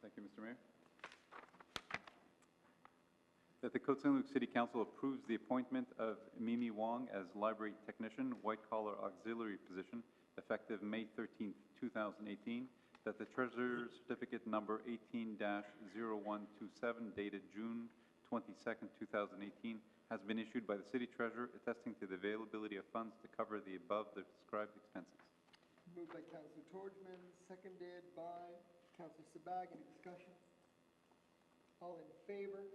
[SPEAKER 6] Thank you, Mr. Mayor. That the Côte Saint-Luc City Council approves the appointment of Mimi Wong as library technician, white-collar auxiliary position, effective May 13th, 2018. That the treasurer's certificate number 18-0127, dated June 22nd, 2018, has been issued by the city treasurer, attesting to the availability of funds to cover the above described expenses.
[SPEAKER 1] Moved by Councillor Torgman, seconded by Councillor Sabag. Any discussion? All in favor?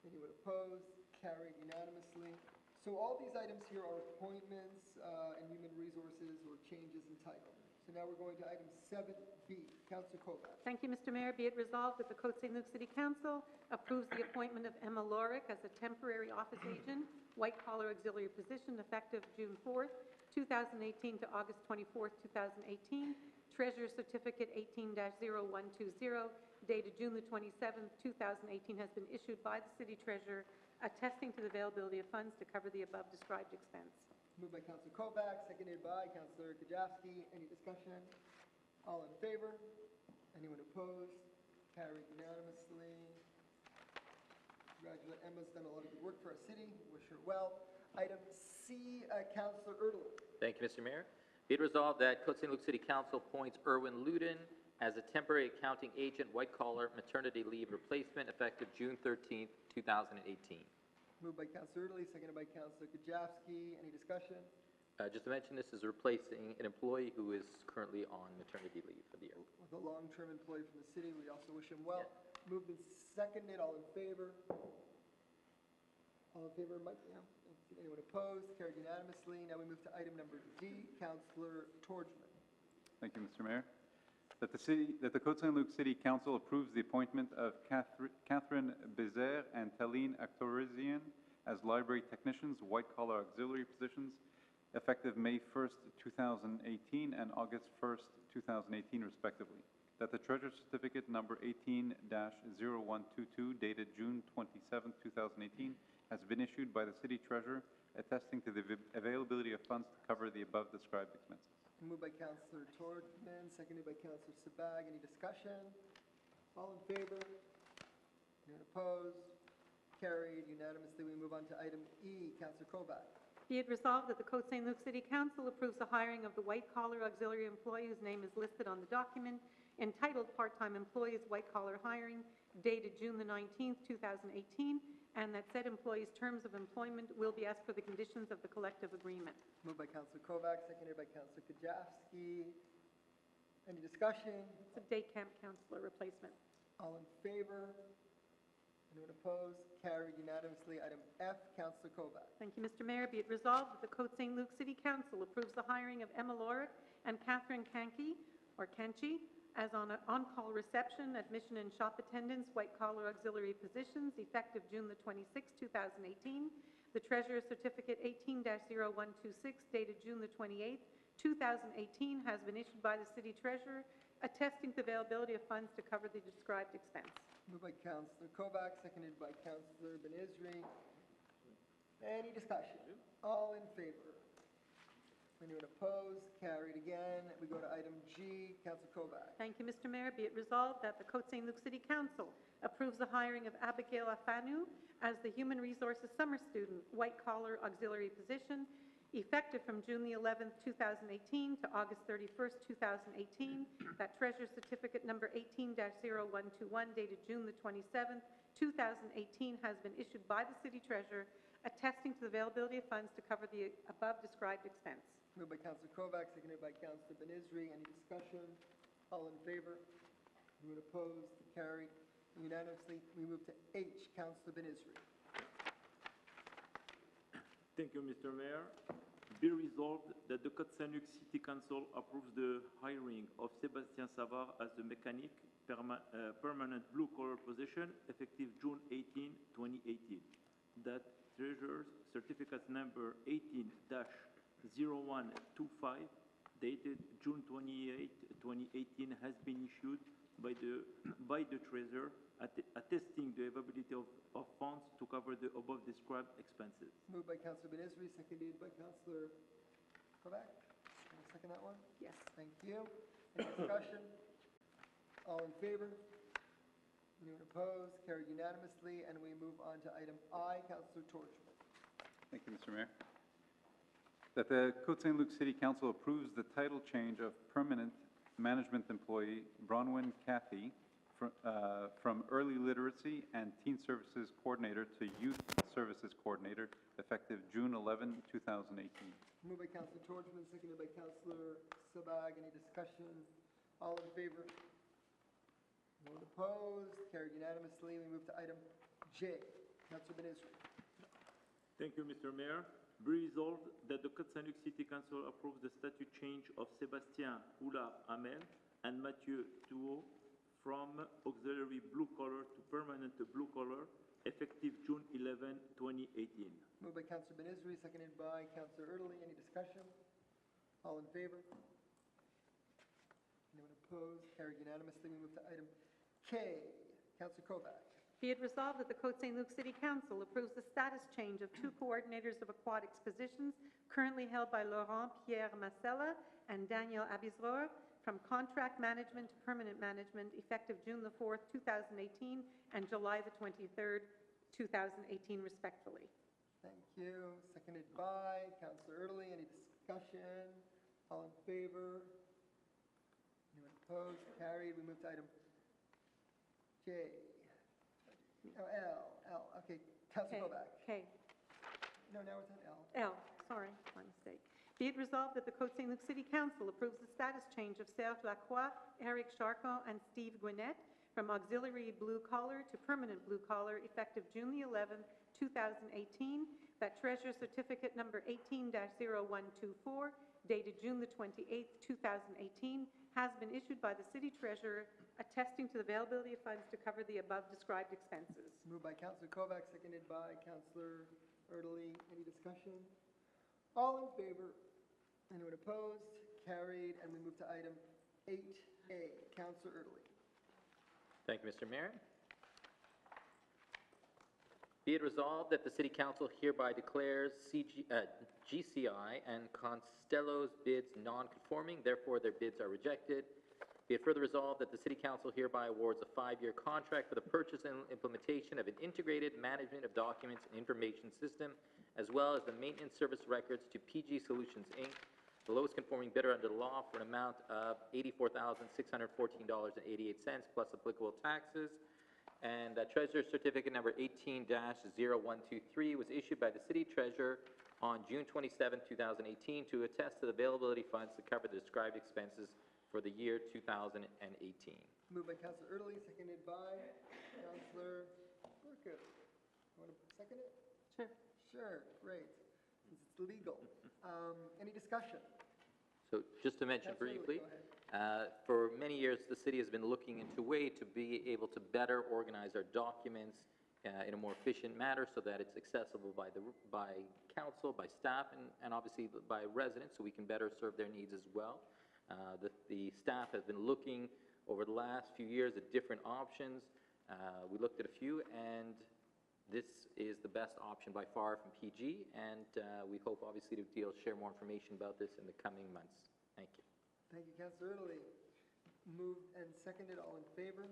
[SPEAKER 1] Anyone opposed? Carried unanimously. So all these items here are appointments and human resources or changes in title. So now we're going to item 7B. Councillor Kovac.
[SPEAKER 3] Thank you, Mr. Mayor. Be it resolved that the Côte Saint-Luc City Council approves the appointment of Emma Lorick as a temporary office agent, white-collar auxiliary position, effective June 4th, 2018 to August 24th, 2018. Treasurer's Certificate 18-0120, dated June the 27th, 2018, has been issued by the city treasurer, attesting to the availability of funds to cover the above described expense.
[SPEAKER 1] Moved by Councillor Kovac, seconded by Councillor Kajavsky. Any discussion? All in favor? Anyone opposed? Carried unanimously. Congratulate Emma's done a lot of good work for our city. Wish her well. Item C, Councillor Ermeling.
[SPEAKER 8] Thank you, Mr. Mayor. Be it resolved that Côte Saint-Luc City Council appoints Erwin Luden as a temporary accounting agent, white-collar maternity leave replacement, effective June 13th, 2018.
[SPEAKER 1] Moved by Councillor Ermeling, seconded by Councillor Kajavsky. Any discussion?
[SPEAKER 8] Just to mention, this is replacing an employee who is currently on maternity leave for the year.
[SPEAKER 1] With a long-term employee from the city, we also wish him well. Moved and seconded. All in favor? All in favor, Mike? Yeah. Anyone opposed? Carried unanimously. Now we move to item number D. Councillor Torgman.
[SPEAKER 6] Thank you, Mr. Mayor. That the Côte Saint-Luc City Council approves the appointment of Catherine Bézère and Taline Akhtorizian as library technicians, white-collar auxiliary positions, effective May 1st, 2018 and August 1st, 2018, respectively. That the Treasurer's Certificate number 18-0122, dated June 27th, 2018, has been issued by the City Treasurer, attesting to the availability of funds to cover the above described expenses.
[SPEAKER 1] Moved by Councillor Torgman, seconded by Councillor Sabag. Any discussion? All in favor? Anyone opposed? Carried unanimously. We move on to item E. Councillor Kovac.
[SPEAKER 3] Be it resolved that the Côte Saint-Luc City Council approves the hiring of the white-collar auxiliary employee whose name is listed on the document, entitled Part-Time Employees White-Collar Hiring, dated June the 19th, 2018, and that said employee's terms of employment will be as per the conditions of the collective agreement.
[SPEAKER 1] Moved by Councillor Kovac, seconded by Councillor Kajavsky. Any discussion?
[SPEAKER 3] It's a day camp counselor replacement.
[SPEAKER 1] All in favor? Anyone opposed? Carried unanimously. Item F. Councillor Kovac.
[SPEAKER 3] Thank you, Mr. Mayor. Be it resolved that the Côte Saint-Luc City Council approves the hiring of Emma Lorick and Catherine Kanchi as on-call reception, admission and shop attendants, white-collar auxiliary positions, effective June the 26th, 2018. The Treasurer's Certificate 18-0126, dated June the 28th, 2018, has been issued by the City Treasurer, attesting to the availability of funds to cover the described expense.
[SPEAKER 1] Moved by Councillor Kovac, seconded by Councillor Benizri. Any discussion? All in favor? Anyone opposed? Carried again. We go to item G. Councilor Kovac.
[SPEAKER 3] Thank you, Mr. Mayor. Be it resolved that the Côte Saint-Luc City Council approves the hiring of Abigail Afanu as the Human Resources Summer Student, white-collar auxiliary position, effective from June the 11th, 2018 to August 31st, 2018. That Treasurer Certificate number 18-0121 dated June the 27th, 2018 has been issued by the City Treasurer, attesting to the availability of funds to cover the above-described expense.
[SPEAKER 1] Moved by Councilor Kovac, seconded by Councilor Benizri. Any discussion? All in favor? Anyone opposed? Carried unanimously. We move to H. Councilor Benizri.
[SPEAKER 9] Thank you, Mr. Mayor. Be resolved that the Côte Saint-Luc City Council approves the hiring of Sébastien Savard as the mechanic permanent blue-collar position effective June 18, 2018. That Treasurer's Certificate number 18-0125 dated June 28, 2018 has been issued by the Treasurer attesting the availability of funds to cover the above described expenses.
[SPEAKER 1] Moved by Councilor Benizri, seconded by Councilor Kovac. Can I second that one?
[SPEAKER 3] Yes.
[SPEAKER 1] Thank you. Any discussion? All in favor? Anyone opposed? Carried unanimously. And we move on to item I. Councilor Torchman.
[SPEAKER 6] Thank you, Mr. Mayor. That the Côte Saint-Luc City Council approves the title change of permanent management employee Bronwyn Cathy from Early Literacy and Teen Services Coordinator to Youth Services Coordinator, effective June 11, 2018.
[SPEAKER 1] Moved by Councilor Torchman, seconded by Councilor Sabag. Any discussion? All in favor? No one opposed? Carried unanimously. We move to item J. Councilor Benizri.
[SPEAKER 9] Thank you, Mr. Mayor. Be resolved that the Côte Saint-Luc City Council approves the statute change of Sébastien Houla-Hamel and Mathieu Touot from auxiliary blue collar to permanent blue collar, effective June 11, 2018.
[SPEAKER 1] Moved by Councilor Benizri, seconded by Councilor Erdely. Any discussion? All in favor? Anyone opposed? Carried unanimously. We move to item K. Councilor Kovac.
[SPEAKER 3] Be it resolved that the Côte Saint-Luc City Council approves the status change of two coordinators of aquatics positions currently held by Laurent Pierre Masella and Daniel Abizroer from contract management to permanent management effective June the 4th, 2018 and July the 23rd, 2018 respectively.
[SPEAKER 1] Thank you. Seconded by Councilor Erdely. Any discussion? All in favor? Anyone opposed? Carried. We move to item J. Oh, L. Okay. Councilor Kovac.
[SPEAKER 3] K.
[SPEAKER 1] No, now it's on L.
[SPEAKER 3] L, sorry, my mistake. Be it resolved that the Côte Saint-Luc City Council approves the status change of Serge Lacroix, Eric Charcot, and Steve Gwinnett from auxiliary blue collar to permanent blue collar effective June the 11th, 2018. That Treasurer Certificate number 18-0124 dated June the 28th, 2018 has been issued by the City Treasurer attesting to the availability of funds to cover the above described expenses.
[SPEAKER 1] Moved by Councilor Kovac, seconded by Councilor Erdely. Any discussion? All in favor? Anyone opposed? Carried. And we move to item 8A. Councilor Erdely.
[SPEAKER 8] Thank you, Mr. Mayor. Be it resolved that the City Council hereby declares GCI and Constello's bids non-conforming, therefore their bids are rejected. Be it further resolved that the City Council hereby awards a 5-year contract for the purchase and implementation of an integrated management of documents and information system, as well as the maintenance service records to PG Solutions, Inc., the lowest conforming bidder under the law, for an amount of $84,614.88 plus applicable taxes. And Treasurer's Certificate number 18-0123 was issued by the City Treasurer on June 27, 2018 to attest to the availability of funds to cover the described expenses for the year 2018.
[SPEAKER 1] Moved by Councilor Erdely, seconded by Councilor Burkett. Want to second it?
[SPEAKER 3] Sure.
[SPEAKER 1] Sure, great. Since it's legal. Any discussion?
[SPEAKER 8] So just to mention
[SPEAKER 1] Absolutely,
[SPEAKER 8] briefly,
[SPEAKER 1] go ahead.
[SPEAKER 8] for many years, the city has been looking into a way to be able to better organize our documents in a more efficient manner so that it's accessible by council, by staff, and obviously by residents, so we can better serve their needs as well. The staff has been looking over the last few years at different options. We looked at a few, and This is the best option by far from PG, and we hope obviously to be able to share more information about this in the coming months. Thank you.
[SPEAKER 1] Thank you, Councillor Italy. Moved and seconded, all in favor?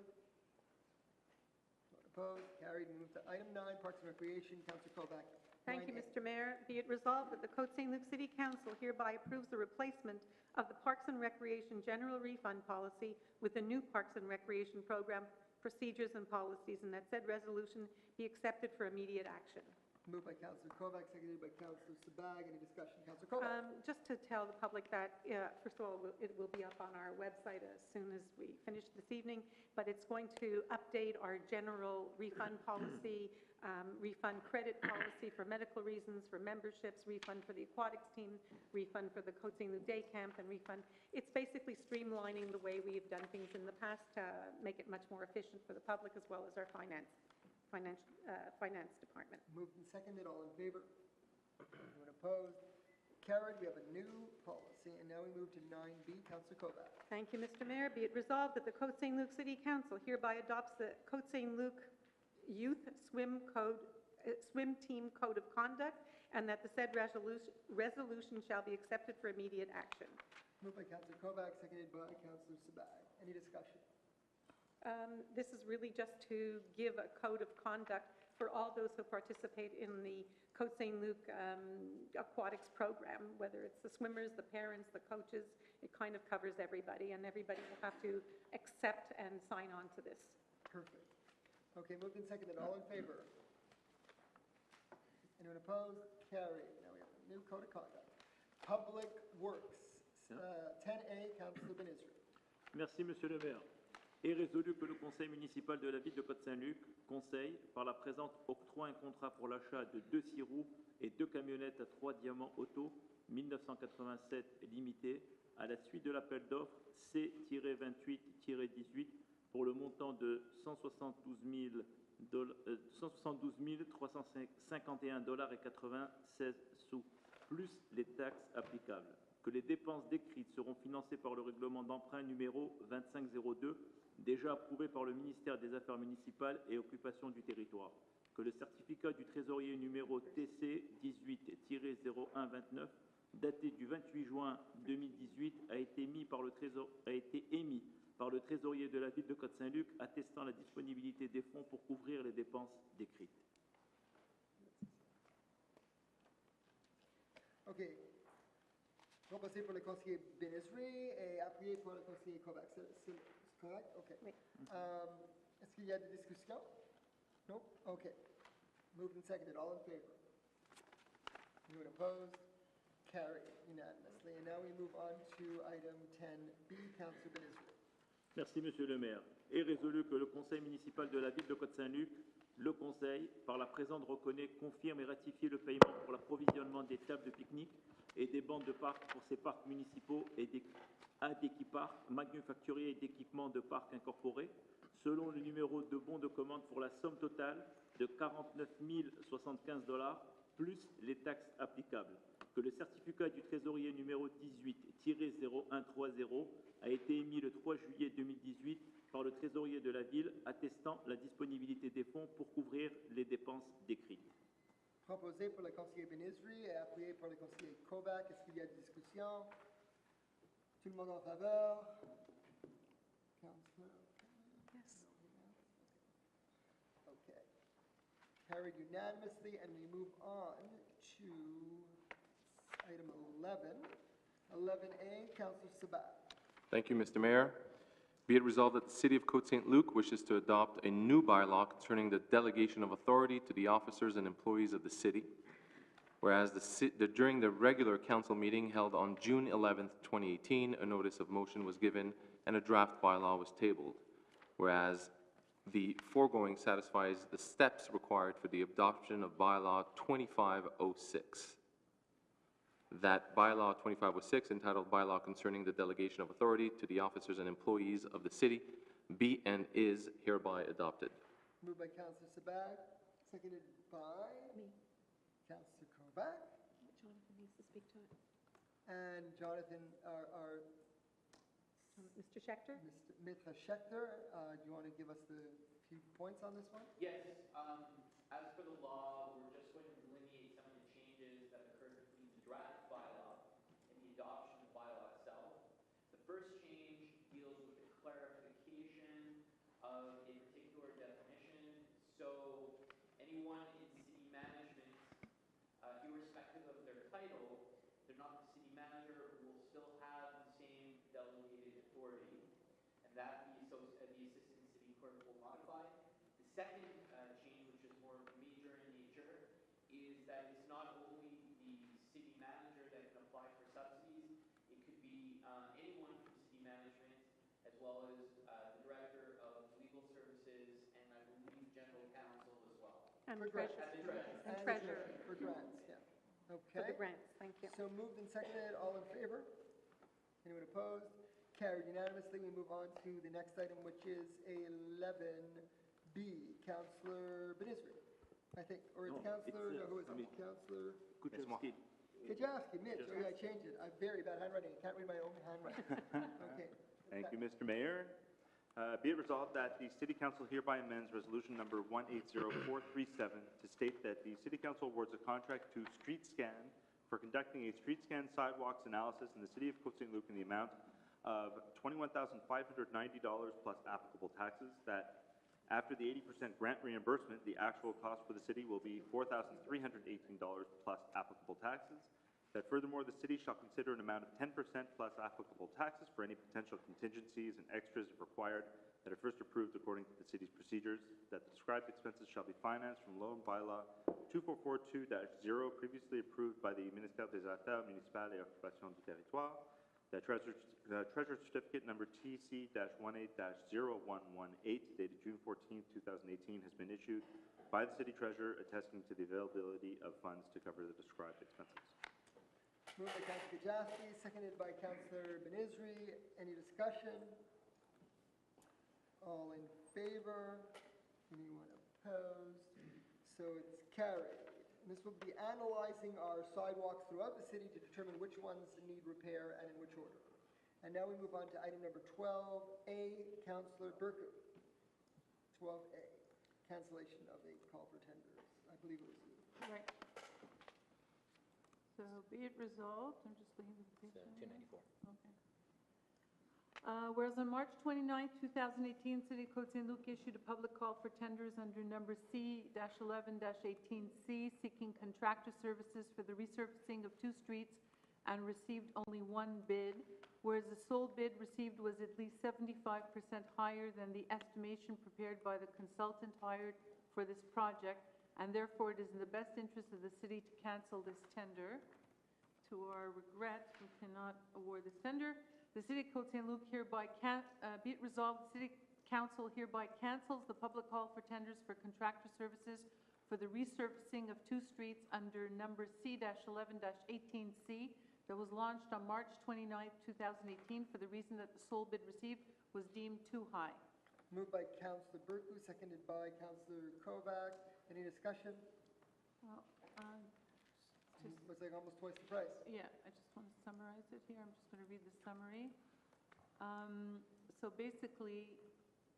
[SPEAKER 1] Not opposed, carried. Move to item 9, Parks and Recreation, Councillor Kovac.
[SPEAKER 3] Thank you,
[SPEAKER 1] 9A.
[SPEAKER 3] Mr. Mayor. Be it resolved that the Côte Saint-Luc City Council hereby approves the replacement of the Parks and Recreation General Refund Policy with the new Parks and Recreation Program procedures and policies, and that said resolution be accepted for immediate action.
[SPEAKER 1] Moved by Councillor Kovac, seconded by Councillor Sabag. Any discussion? Councillor Kovac.
[SPEAKER 3] Just to tell the public that, first of all, it will be up on our website as soon as we finish this evening, but it's going to update our general refund policy, refund credit policy for medical reasons, for memberships, refund for the aquatics team, refund for the Côte Saint-Luc Day Camp, and refund. It's basically streamlining the way we've done things in the past to make it much more efficient for the public as well as our finance department.
[SPEAKER 1] Moved and seconded, all in favor? Anyone opposed? Carried. We have a new policy, and now we move to 9B, Councillor Kovac.
[SPEAKER 3] Thank you, Mr. Mayor. Be it resolved that the Côte Saint-Luc City Council hereby adopts the Côte Saint-Luc Youth Swim Team Code of Conduct, and that the said resolution shall be accepted for immediate action.
[SPEAKER 1] Moved by Councillor Kovac, seconded by Councillor Sabag. Any discussion?
[SPEAKER 3] This is really just to give a code of conduct for all those who participate in the Côte Saint-Luc aquatics program, whether it's the swimmers, the parents, the coaches. It kind of covers everybody, and everybody will have to accept and sign on to this.
[SPEAKER 1] Perfect. Okay, moved and seconded, all in favor? Anyone opposed? Carried. Now we have a new code of conduct. Public Works, 10A, Councillor Benizri.
[SPEAKER 9] Merci, Monsieur le maire. Est résolu que le conseil municipal de la ville de Côte Saint-Luc, conseil, par la présente, octroie un contrat pour l'achat de 2 6 roues et 2 camionnettes à 3 diamants auto 1987 limitées à la suite de l'appel d'offres C-28-18 pour le montant de 172 351 $ et 96 sous, plus les taxes applicables. Que les dépenses décrites seront financées par le règlement d'emprunt numéro 2502, déjà approuvé par le ministère des Affaires municipales et occupation du territoire. Que le certificat du trésorier numéro TC 18-0129, daté du 28 juin 2018, a été émis par le trésorier de la ville de Côte Saint-Luc, attestant la disponibilité des fonds pour couvrir les dépenses décrites.
[SPEAKER 1] OK. Proposé pour le conseiller Benizri et appuyé pour le conseiller Kovac. C'est correct? OK.
[SPEAKER 3] Oui.
[SPEAKER 1] Est-ce qu'il y a des discussions? No? OK. Moved and seconded. All in favor? Anyone opposed? Carried unanimously. And now we move on to item 10B, Councillor Benizri.
[SPEAKER 9] Merci, Monsieur le maire. Est résolu que le conseil municipal de la ville de Côte Saint-Luc, le conseil, par la présente, reconnaît, confirme et ratifie le paiement pour l'approvisionnement des tables de pique-nique et des bandes de parc pour ces parcs municipaux et des d'équiparcs, manufacturiers et d'équipements de parcs incorporés, selon le numéro de bon de commande pour la somme totale de 49 075 $ plus les taxes applicables. Que le certificat du trésorier numéro 18-0130 a été émis le 3 juillet 2018 par le trésorier de la ville, attestant la disponibilité des fonds pour couvrir les dépenses décrites.
[SPEAKER 1] Proposé pour le conseiller Benizri et appuyé par le conseiller Kovac. Est-ce qu'il y a des discussions? Tout le monde en faveur? Councillor?
[SPEAKER 3] Yes.
[SPEAKER 1] Okay. Carried unanimously, and we move on to item 11. 11A, Councillor Sabat.
[SPEAKER 2] Thank you, Mr. Mayor. Be it resolved that the City of Côte Saint-Luc wishes to adopt a new bylaw concerning the delegation of authority to the officers and employees of the city. Whereas during the regular council meeting held on June 11th, 2018, a notice of motion was given and a draft bylaw was tabled. Whereas the foregoing satisfies the steps required for the adoption of bylaw 2506. That bylaw 2506, entitled Bylaw Concerning the Delegation of Authority to the Officers and Employees of the City, be and is hereby adopted.
[SPEAKER 1] Moved by Councillor Sabat, seconded by
[SPEAKER 3] Me.
[SPEAKER 1] Councillor Kovac.
[SPEAKER 3] Jonathan needs to speak to it.
[SPEAKER 1] And Jonathan, our
[SPEAKER 3] Mr. Schechter?
[SPEAKER 1] Mr. Schechter, do you want to give us the few points on this one?
[SPEAKER 10] Yes, as for the not the city manager, will still have the same delegated authority, and that the assistant city clerk will modify. The second change, which is more major in nature, is that it's not only the city manager that can apply for subsidies. It could be anyone from city management, as well as the director of legal services, and I believe general counsel as well.
[SPEAKER 3] And
[SPEAKER 1] For
[SPEAKER 3] treasurer.
[SPEAKER 1] grants.
[SPEAKER 3] And
[SPEAKER 1] And
[SPEAKER 3] treasurer.
[SPEAKER 1] For grants, yeah.
[SPEAKER 3] For
[SPEAKER 1] Okay.
[SPEAKER 3] the grants, thank you.
[SPEAKER 1] So moved and seconded, all in favor? Anyone opposed? Carried unanimously. We move on to the next item, which is 11B. Counselor Benizri, I think, or it's
[SPEAKER 9] No,
[SPEAKER 1] Counselor,
[SPEAKER 9] it's,
[SPEAKER 1] who is
[SPEAKER 9] me.
[SPEAKER 1] it? Counselor
[SPEAKER 9] Kuczewski.
[SPEAKER 1] Kajewski, Mitch. Oh, yeah, I changed it. I have very bad handwriting. I can't read my own handwriting. Okay.
[SPEAKER 11] Thank you, Mr. Mayor. Be it resolved that the City Council hereby amends Resolution Number 180437 to state that the City Council awards a contract to Street Scan for conducting a street scan sidewalks analysis in the City of Côte Saint-Luc in the amount of $21,590 plus applicable taxes, that after the 80% grant reimbursement, the actual cost for the city will be $4,318 plus applicable taxes, that furthermore, the city shall consider an amount of 10% plus applicable taxes for any potential contingencies and extras if required that are first approved according to the city's procedures, that the described expenses shall be financed from loan bylaw 2442-0 previously approved by the Ministère des Affaires Municipales et Occupation du Territoire, that Treasurer Certificate number TC-18-0118 dated June 14, 2018 has been issued by the City Treasurer attesting to the availability of funds to cover the described expenses.
[SPEAKER 1] Moved by Counselor Kajewski, seconded by Counselor Benizri. Any discussion? All in favor? Anyone opposed? So it's carried. And this will be analyzing our sidewalks throughout the city to determine which ones need repair and in which order. And now we move on to item number 12A, Counselor Burku. 12A, cancellation of a call for tenders. I believe it was you.
[SPEAKER 3] Right. So be it resolved, I'm just looking at the page.
[SPEAKER 8] 294.
[SPEAKER 3] Okay. Whereas on March 29, 2018, City of Côte Saint-Luc issued a public call for tenders under number C-11-18C, seeking contractor services for the resurfacing of 2 streets and received only 1 bid, whereas the sole bid received was at least 75% higher than the estimation prepared by the consultant hired for this project, and therefore it is in the best interest of the city to cancel this tender. To our regret, we cannot award this tender. The City of Côte Saint-Luc hereby be it resolved, the City Council hereby cancels the public call for tenders for contractor services for the resurfacing of 2 streets under number C-11-18C that was launched on March 29, 2018 for the reason that the sole bid received was deemed too high.
[SPEAKER 1] Moved by Counselor Burku, seconded by Counselor Kovac. Any discussion?
[SPEAKER 3] Well,
[SPEAKER 1] It's like almost twice the price.
[SPEAKER 3] yeah, I just want to summarize it here. I'm just going to read the summary. So basically,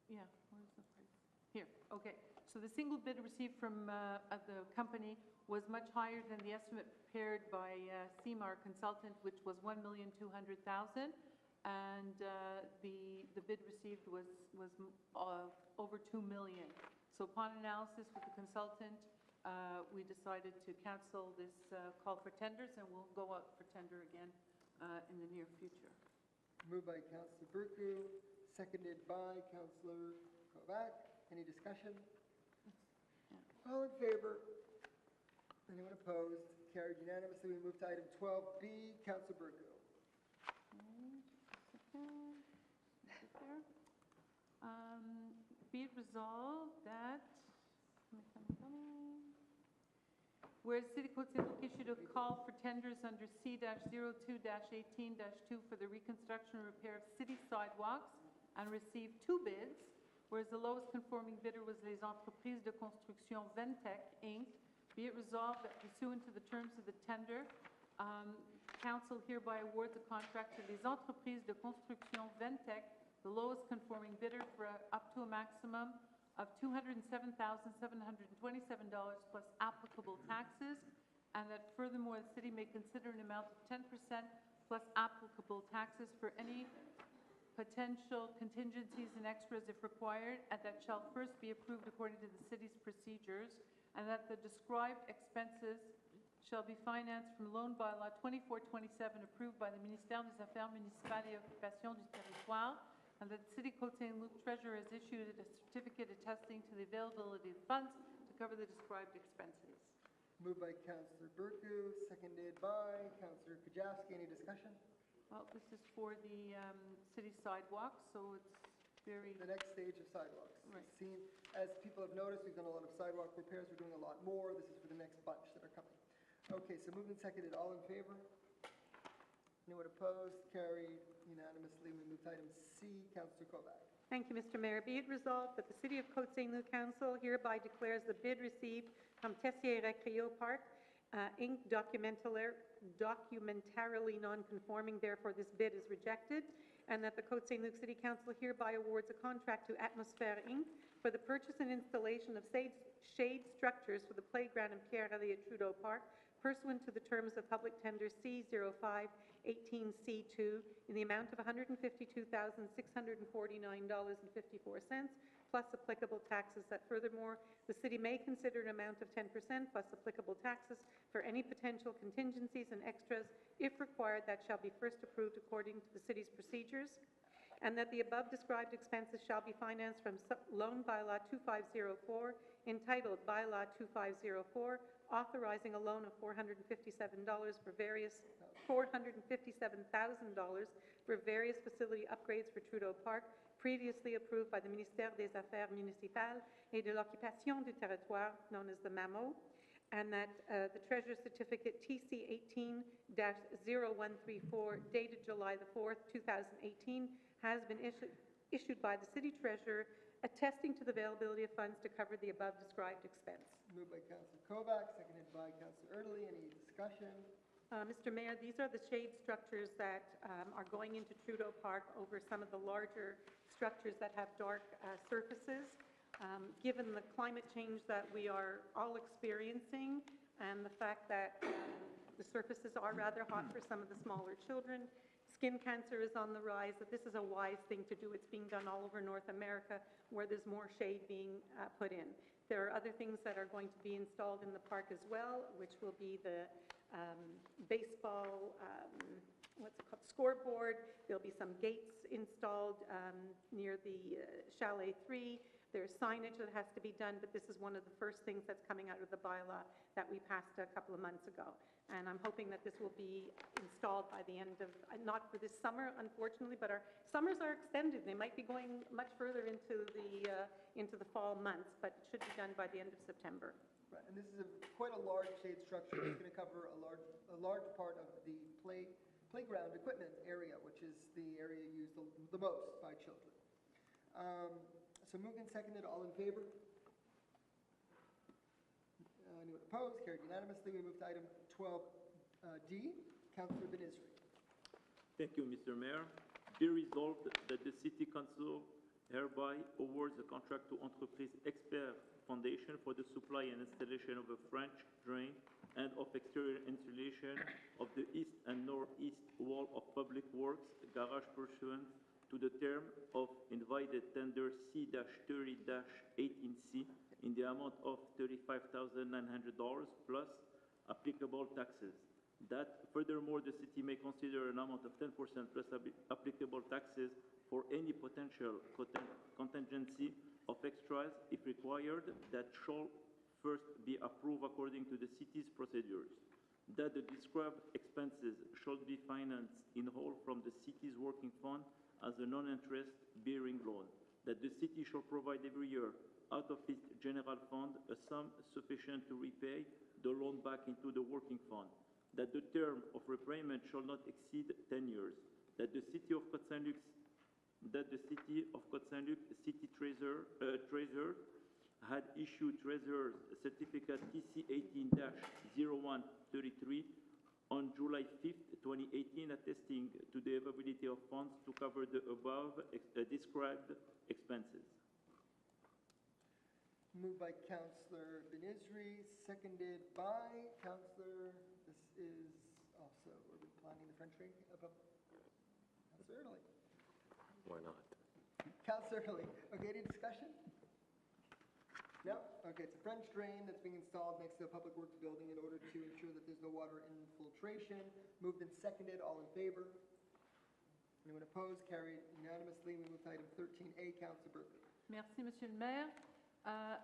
[SPEAKER 3] yeah, where's the price? Here, okay. So the single bid received from the company was much higher than the estimate prepared by CMAR consultant, which was $1,200,000, and the bid received was over $2 million. So upon analysis with the consultant, we decided to cancel this call for tenders, and we'll go out for tender again in the near future.
[SPEAKER 1] Moved by Counselor Burku, seconded by Counselor Kovac. Any discussion? All in favor? Anyone opposed? Carried unanimously. We move to item 12B, Counselor Burku.
[SPEAKER 3] Be it resolved that, whereas City of Côte Saint-Luc issued a call for tenders under C-02-18-2 for the reconstruction and repair of city sidewalks and received 2 bids, whereas the lowest conforming bidder was Les Entreprises de Construction Ventec, Inc., be it resolved that pursuant to the terms of the tender, Council hereby awards a contract to Les Entreprises de Construction Ventec, the lowest conforming bidder, for up to a maximum of $207,727 plus applicable taxes, and that furthermore the city may consider an amount of 10% plus applicable taxes for any potential contingencies and extras if required, and that shall first be approved according to the city's procedures, and that the described expenses
[SPEAKER 12] shall be financed from loan bylaw 2427 approved by the Ministère des Affaires municipales et occupation du territoire, and that the City of Côte Saint-Luc Treasurer has issued a certificate attesting to the availability of funds to cover the described expenses.
[SPEAKER 1] Moved by Councillor Burku, seconded by Councillor Kajowski. Any discussion?
[SPEAKER 12] Well, this is for the city sidewalks, so it's very,
[SPEAKER 1] The next stage of sidewalks.
[SPEAKER 12] Right.
[SPEAKER 1] Seen, as people have noticed, we've done a lot of sidewalk repairs. We're doing a lot more. This is for the next bunch that are coming. Okay, so moved and seconded. All in favor? Anyone opposed? Carried unanimously. We move to item C. Councillor Kovac.
[SPEAKER 3] Thank you, Mr. Mayor. Be it resolved that the City of Côte Saint-Luc Council hereby declares the bid received from Tessier Recreo Park, Inc., documentarily non-conforming, therefore this bid is rejected, and that the Côte Saint-Luc City Council hereby awards a contract to Atmosphere, Inc. for the purchase and installation of shade structures for the playground in Pierre-Elliott Trudeau Park, pursuant to the terms of public tender C05-18C2 in the amount of $152,649.54, plus applicable taxes, that furthermore, the city may consider an amount of 10% plus applicable taxes for any potential contingencies and extras, if required, that shall be first approved according to the city's procedures, and that the above described expenses shall be financed from loan bylaw 2504, entitled Bylaw 2504, authorizing a loan of $457 for various $457,000 for various facility upgrades for Trudeau Park, previously approved by the Ministère des Affaires municipales et de l'occupation du territoire, known as the MAMO, and that the Treasurer's Certificate TC 18-0134, dated July the 4th, 2018, has been issued by the City Treasurer, attesting to the availability of funds to cover the above described expense.
[SPEAKER 1] Moved by Councillor Kovac, seconded by Councillor Erdely. Any discussion?
[SPEAKER 3] Mr. Mayor, these are the shade structures that are going into Trudeau Park over some of the larger structures that have dark surfaces. Given the climate change that we are all experiencing and the fact that the surfaces are rather hot for some of the smaller children, skin cancer is on the rise, that this is a wise thing to do. It's being done all over North America where there's more shade being put in. There are other things that are going to be installed in the park as well, which will be the baseball, scoreboard. There'll be some gates installed near the Chalet 3. There's signage that has to be done, but this is one of the first things that's coming out of the bylaw that we passed a couple of months ago. And I'm hoping that this will be installed by the end of, not for this summer, unfortunately, but our summers are extended. They might be going much further into the fall months, but it should be done by the end of September.
[SPEAKER 1] Right, and this is quite a large shade structure. It's going to cover a large part of the playground equipment area, which is the area used the most by children. So moved and seconded, all in favor? Anyone opposed? Carried unanimously. We move to item 12D. Councillor Benizri.
[SPEAKER 9] Thank you, Mr. Mayor. Be resolved that the City Council hereby awards a contract to Entreprise Expert Foundation for the supply and installation of a French drain and of exterior insulation of the east and northeast wall of Public Works garage pursuant to the term of invited tender C-30-18C in the amount of $35,900 plus applicable taxes. That furthermore, the city may consider an amount of 10% plus applicable taxes for any potential contingency of extras if required, that shall first be approved according to the city's procedures. That the described expenses shall be financed in whole from the city's working fund as a non-interest bearing loan. That the city shall provide every year out of its general fund a sum sufficient to repay the loan back into the working fund. That the term of repayment shall not exceed 10 years. That the city of Côte Saint-Luc City Treasurer had issued Treasurer's Certificate TC 18-0133 on July 5th, 2018, attesting to the availability of funds to cover the above described expenses.
[SPEAKER 1] Moved by Councillor Benizri, seconded by Councillor, this is also, are we planning the French drink? Councillor Erdely.
[SPEAKER 2] Why not?
[SPEAKER 1] Councillor Erdely. Okay, any discussion? No? Okay, it's a French drain that's being installed next to a public works building in order to ensure that there's no water infiltration. Moved and seconded, all in favor? Anyone opposed? Carried unanimously. We move to item 13A, Council Berkeley.
[SPEAKER 12] Merci, Monsieur le maire.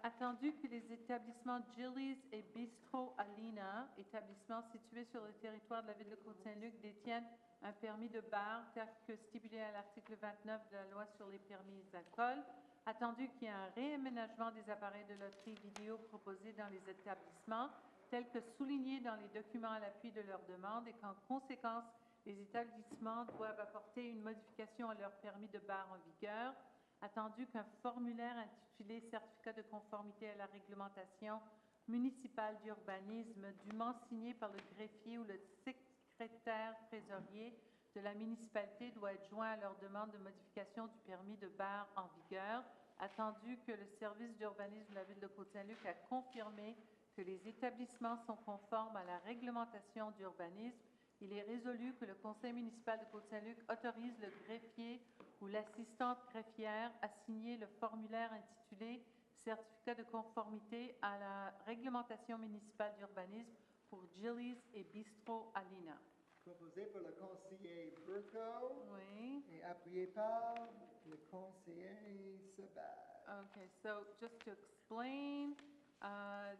[SPEAKER 12] Attendu que les établissements Gillies et Bistro Alina, établissements situés sur le territoire de la ville de Côte Saint-Luc, détiennent un permis de bar tel que stipulé à l'article 29 de la loi sur les permis d'alcool, attendu qu'il y ait un réaménagement des appareils de loterie vidéo proposés dans les établissements, tel que souligné dans les documents à l'appui de leur demande, et qu'en conséquence, les établissements doivent apporter une modification à leur permis de bar en vigueur, attendu qu'un formulaire intitulé Certificat de conformité à la réglementation municipale d'urbanisme dûment signé par le greffier ou le secrétaire trésorier de la municipalité doit être joint à leur demande de modification du permis de bar en vigueur, attendu que le service d'urbanisme de la ville de Côte Saint-Luc a confirmé que les établissements sont conformes à la réglementation d'urbanisme. Il est résolu que le conseil municipal de Côte Saint-Luc autorise le greffier ou l'assistante greffière à signer le formulaire intitulé Certificat de conformité à la réglementation municipale d'urbanisme pour Gillies et Bistro Alina.
[SPEAKER 1] Proposé par le conseiller Burko
[SPEAKER 12] Oui.
[SPEAKER 1] et appuyé par le conseiller Sabat.
[SPEAKER 12] Okay, so just to explain,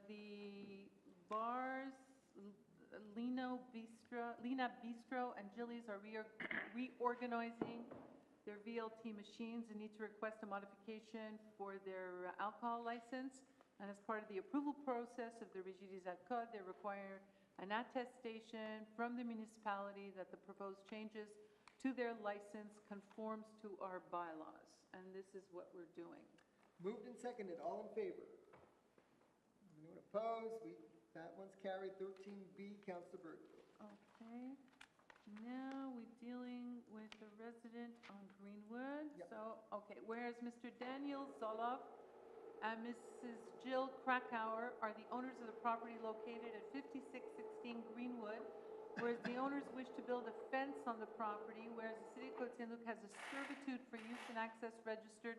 [SPEAKER 12] the bars, Lina Bistro and Gillies are reorganizing their VLT machines and need to request a modification for their alcohol license. And as part of the approval process of the Régie des Alcools, they require an attestation from the municipality that the proposed changes to their license conforms to our bylaws. And this is what we're doing.
[SPEAKER 1] Moved and seconded, all in favor? Anyone opposed? That one's carried. 13B, Councilor Berkeley.
[SPEAKER 12] Okay. Now we're dealing with a resident on Greenwood.
[SPEAKER 1] Yep.
[SPEAKER 12] So, okay, whereas Mr. Daniel Zoloff and Mrs. Jill Krakauer are the owners of the property located at 5616 Greenwood, whereas the owners wish to build a fence on the property, whereas the City of Côte Saint-Luc has a servitude for use and access registered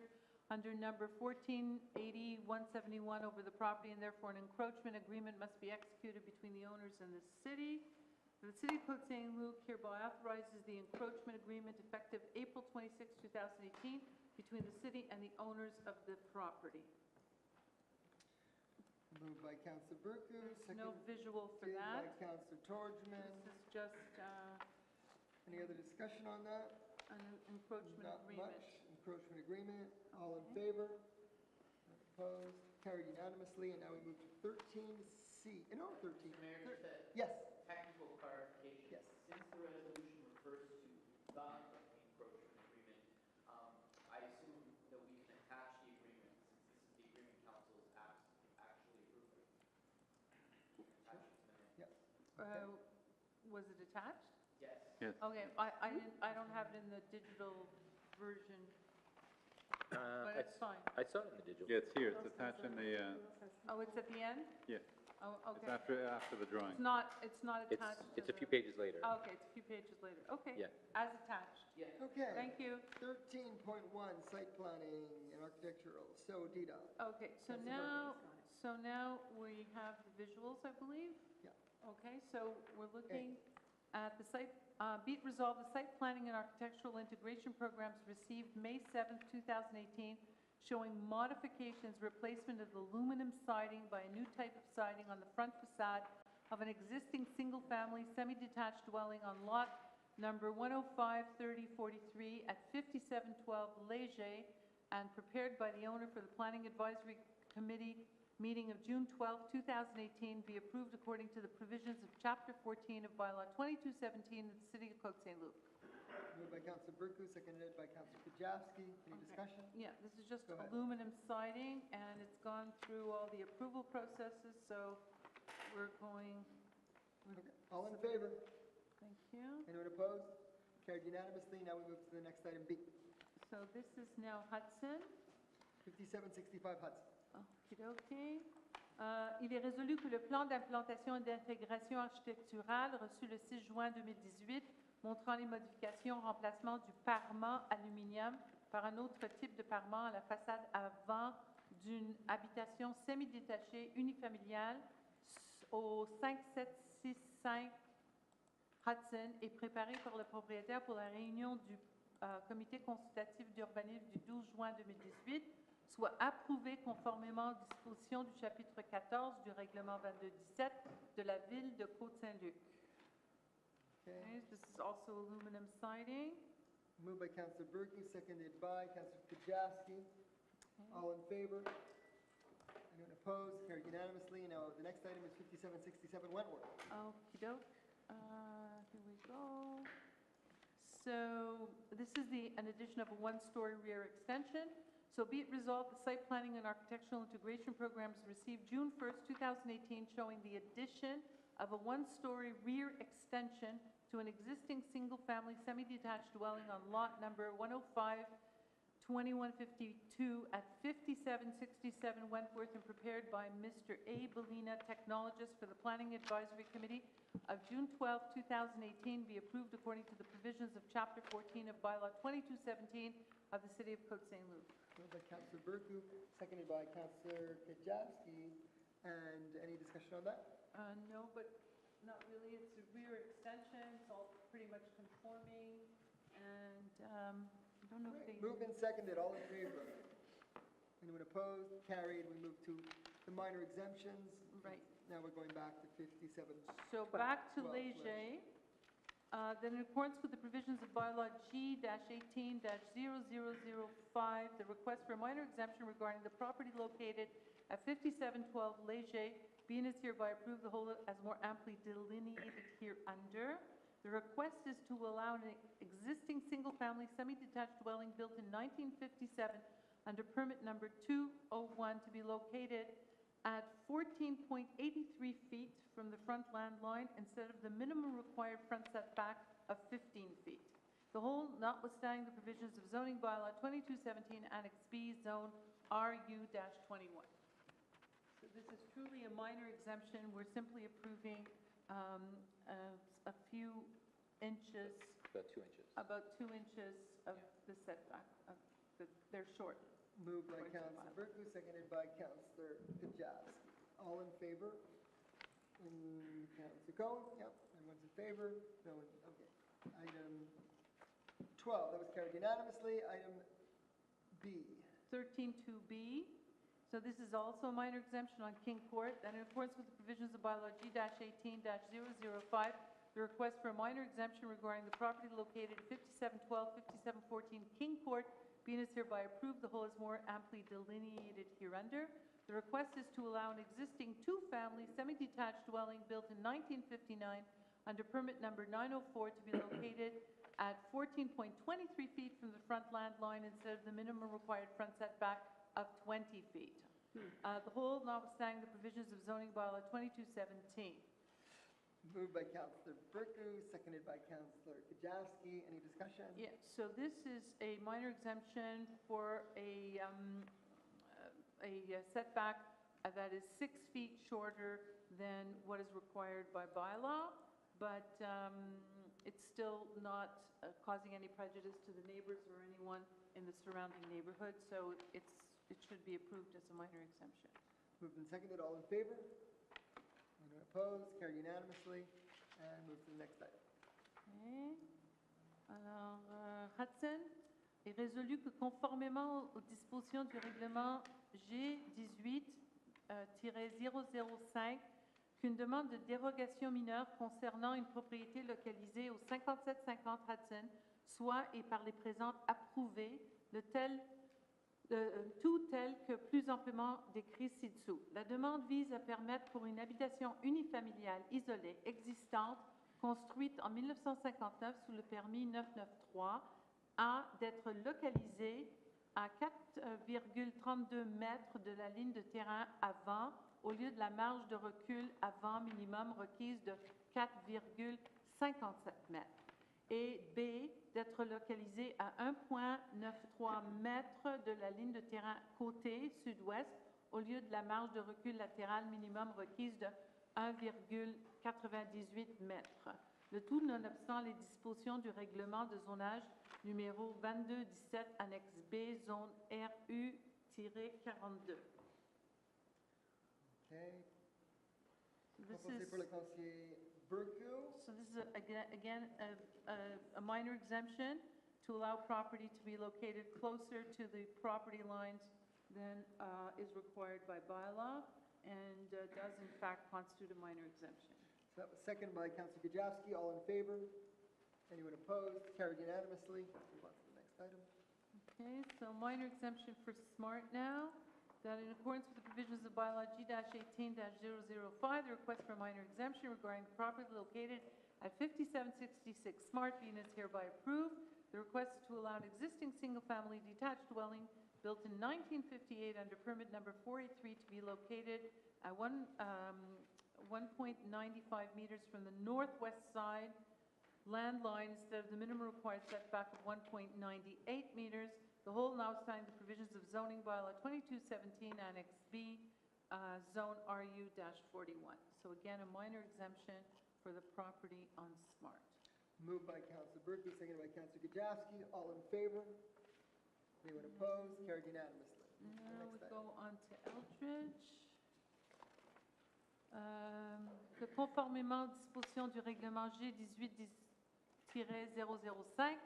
[SPEAKER 12] under number 1480-171 over the property, and therefore an encroachment agreement must be executed between the owners and the city. The City of Côte Saint-Luc hereby authorizes the encroachment agreement effective April 26, 2018, between the city and the owners of the property.
[SPEAKER 1] Moved by Councilor Burku,
[SPEAKER 12] No
[SPEAKER 1] seconded
[SPEAKER 12] visual for
[SPEAKER 1] by
[SPEAKER 12] that.
[SPEAKER 1] Councilor Torgman.
[SPEAKER 12] This is just
[SPEAKER 1] Any other discussion on that?
[SPEAKER 12] an encroachment
[SPEAKER 1] Not
[SPEAKER 12] agreement.
[SPEAKER 1] much. Encroachment agreement. All in favor? Opposed? Carried unanimously. And now we move to 13C. No, 13.
[SPEAKER 10] Mayor, just a
[SPEAKER 1] Yes.
[SPEAKER 10] technical clarification.
[SPEAKER 1] Yes.
[SPEAKER 10] Since the resolution refers to the encroachment agreement, I assume that we can attach the agreement, since this is the agreement council is actually approving. Attach it to the minutes.
[SPEAKER 1] Yes.
[SPEAKER 12] Was it attached?
[SPEAKER 10] Yes.
[SPEAKER 6] Yes.
[SPEAKER 12] Okay, I don't have it in the digital version, but it's fine.
[SPEAKER 8] I saw it in the digital.
[SPEAKER 6] Yeah, it's here, it's attached in the,
[SPEAKER 12] Oh, it's at the end?
[SPEAKER 6] yeah,
[SPEAKER 12] Oh,
[SPEAKER 6] it's
[SPEAKER 12] okay.
[SPEAKER 6] after the drawing.
[SPEAKER 12] It's not
[SPEAKER 8] It's,
[SPEAKER 12] attached to
[SPEAKER 8] it's a few
[SPEAKER 12] the-
[SPEAKER 8] pages later.
[SPEAKER 12] Okay, it's a few pages later. Okay.
[SPEAKER 8] Yeah.
[SPEAKER 12] As attached.
[SPEAKER 1] Okay.
[SPEAKER 12] Thank you.
[SPEAKER 1] 13.1, site planning and architectural. So, Dida.
[SPEAKER 12] Okay, so now we have the visuals, I believe?
[SPEAKER 1] Yeah.
[SPEAKER 12] Okay, so we're looking at the site, be it resolved, the site planning and architectural integration programs received May 7th, 2018, showing modifications, replacement of aluminum siding by a new type of siding on the front facade of an existing single-family semi-detached dwelling on lot number 105-3043 at 5712 Léger, and prepared by the owner for the Planning Advisory Committee meeting of June 12, 2018, be approved according to the provisions of Chapter 14 of Bylaw 2217 of the City of Côte Saint-Luc.
[SPEAKER 1] Moved by Councilor Burku, seconded by Councilor Kajavsky. Any discussion?
[SPEAKER 12] Yeah, this is just
[SPEAKER 1] Go ahead.
[SPEAKER 12] aluminum siding, and it's gone through all the approval processes, so we're going,
[SPEAKER 1] Okay. All in favor?
[SPEAKER 12] thank you.
[SPEAKER 1] Anyone opposed? Carried unanimously. Now we move to the next item, B.
[SPEAKER 12] So this is now Hudson.
[SPEAKER 1] 5765 Hudson.
[SPEAKER 12] Okey-dokey. Il est résolu que le plan d'implantation et d'intégration architecturale reçu le 6 juin 2018 montrant les modifications au remplacement du parement aluminium par un autre type de parement à la façade avant d'une habitation semi-détachée unifamiliale au 5765 Hudson est préparé par le propriétaire pour la réunion du comité consultatif d'urbanisme du 12 juin 2018, soit approuvé conformément aux dispositions du chapitre 14 du règlement 2217 de la ville de Côte Saint-Luc. Okay, this is also aluminum siding.
[SPEAKER 1] Moved by Councillor Berkey, seconded by Councillor Kajowski. All in favor? Anyone opposed? Carried unanimously. Now, the next item is 5767 Wentworth.
[SPEAKER 12] Okey doke. Here we go. So this is an addition of a one-story rear extension. So be it resolved, the site planning and architectural integration programs received June 1st, 2018, showing the addition of a one-story rear extension to an existing single-family semi-detached dwelling on lot number 105-2152 at 5767 Wentworth, and prepared by Mr. A. Bellina, technologist for the Planning Advisory Committee of June 12, 2018, be approved according to the provisions of Chapter 14 of Bylaw 2217 of the City of Côte Saint-Luc.
[SPEAKER 1] Moved by Councillor Berkey, seconded by Councillor Kajowski. And any discussion on that?
[SPEAKER 12] No, but not really. It's a rear extension. It's all pretty much conforming. And I don't know if they...
[SPEAKER 1] Moved and seconded, all in favor? Anyone opposed? Carried. We move to the minor exemptions.
[SPEAKER 12] Right.
[SPEAKER 1] Now we're going back to 57.
[SPEAKER 12] So back to
[SPEAKER 1] 12,
[SPEAKER 12] Léger. Then in accordance with the provisions of bylaw G-18-0005, the request for a minor exemption regarding the property located at 5712 Léger being is hereby approved, the whole as more amply delineated hereunder. The request is to allow an existing single-family semi-detached dwelling built in 1957 under permit number 201 to be located at 14.83 feet from the front land line instead of the minimum required front setback of 15 feet. The whole notwithstanding the provisions of zoning bylaw 2217 Annex B Zone RU-21. So this is truly a minor exemption. We're simply approving a few inches,
[SPEAKER 8] About 2 inches.
[SPEAKER 12] about 2 inches of the setback. They're short.
[SPEAKER 1] Moved by
[SPEAKER 12] According to the
[SPEAKER 1] Councillor
[SPEAKER 12] bylaw.
[SPEAKER 1] Berkey, seconded by Councillor Kajowski. All in favor? Councillor Cohen? Yep. Everyone's in favor? No one, okay. Item 12, that was carried unanimously. Item B.
[SPEAKER 12] 13.2B. So this is also a minor exemption on King Court. And in accordance with the provisions of bylaw G-18-005, the request for a minor exemption regarding the property located at 5712, 5714 King Court being is hereby approved, the whole is more amply delineated hereunder. The request is to allow an existing two-family semi-detached dwelling built in 1959 under permit number 904 to be located at 14.23 feet from the front land line instead of the minimum required front setback of 20 feet. The whole notwithstanding the provisions of zoning bylaw 2217.
[SPEAKER 1] Moved by Councillor Berkey, seconded by Councillor Kajowski. Any discussion?
[SPEAKER 12] Yeah, so this is a minor exemption for a setback that is 6 feet shorter than what is required by bylaw, but it's still not causing any prejudice to the neighbors or anyone in the surrounding neighborhood, so it should be approved as a minor exemption.
[SPEAKER 1] Moved and seconded. All in favor? Anyone opposed? Carried unanimously. And move to the next item.
[SPEAKER 12] Okay. Alors, Hudson est résolu que conformément aux dispositions du règlement G18-005, qu'une demande de dérogation mineure concernant une propriété localisée au 5750 Hudson soit et par les présentes approuvée, tout tel que plus amplement décrit ci-dessous. La demande vise à permettre pour une habitation unifamiliale isolée existante, construite en 1959 sous le permis 993, d'être localisée à 4,32 mètres de la ligne de terrain avant, au lieu de la marge de recul avant minimum requise de 4,57 mètres. Et B, d'être localisé à 1,93 mètres de la ligne de terrain côté sud-ouest, au lieu de la marge de recul latérale minimum requise de 1,98 mètres. Le tout nonobstant les dispositions du règlement de zonage numéro 2217, annexe B, zone RU-21,
[SPEAKER 1] Okay.
[SPEAKER 12] This
[SPEAKER 1] Proposé
[SPEAKER 12] is,
[SPEAKER 1] pour le conseiller Burku.
[SPEAKER 12] so this is, again, a minor exemption to allow property to be located closer to the property lines than is required by bylaw, and does in fact constitute a minor exemption.
[SPEAKER 1] So that was seconded by Councillor Gajowski. All in favor? Anyone opposed? Carried unanimously. Move on to the next item.
[SPEAKER 12] Okay, so minor exemption for SMART now, that in accordance with the provisions of bylaw G-18-005, the request for minor exemption regarding the property located at 5766 SMART being is hereby approved. The request is to allow an existing single-family detached dwelling built in 1958 under permit number 483 to be located at 1.95 meters from the northwest side land line instead of the minimum required setback of 1.98 meters. The whole notwithstanding the provisions of zoning bylaw 2217 Annex B, Zone RU-41. So again, a minor exemption for the property on SMART.
[SPEAKER 1] Moved by Councillor Burku, seconded by Councillor Gajowski. All in favor? Anyone opposed? Carried unanimously.
[SPEAKER 12] Now we
[SPEAKER 1] Next item.
[SPEAKER 12] go on to Eldridge. Que conformément aux dispositions du règlement G18-005,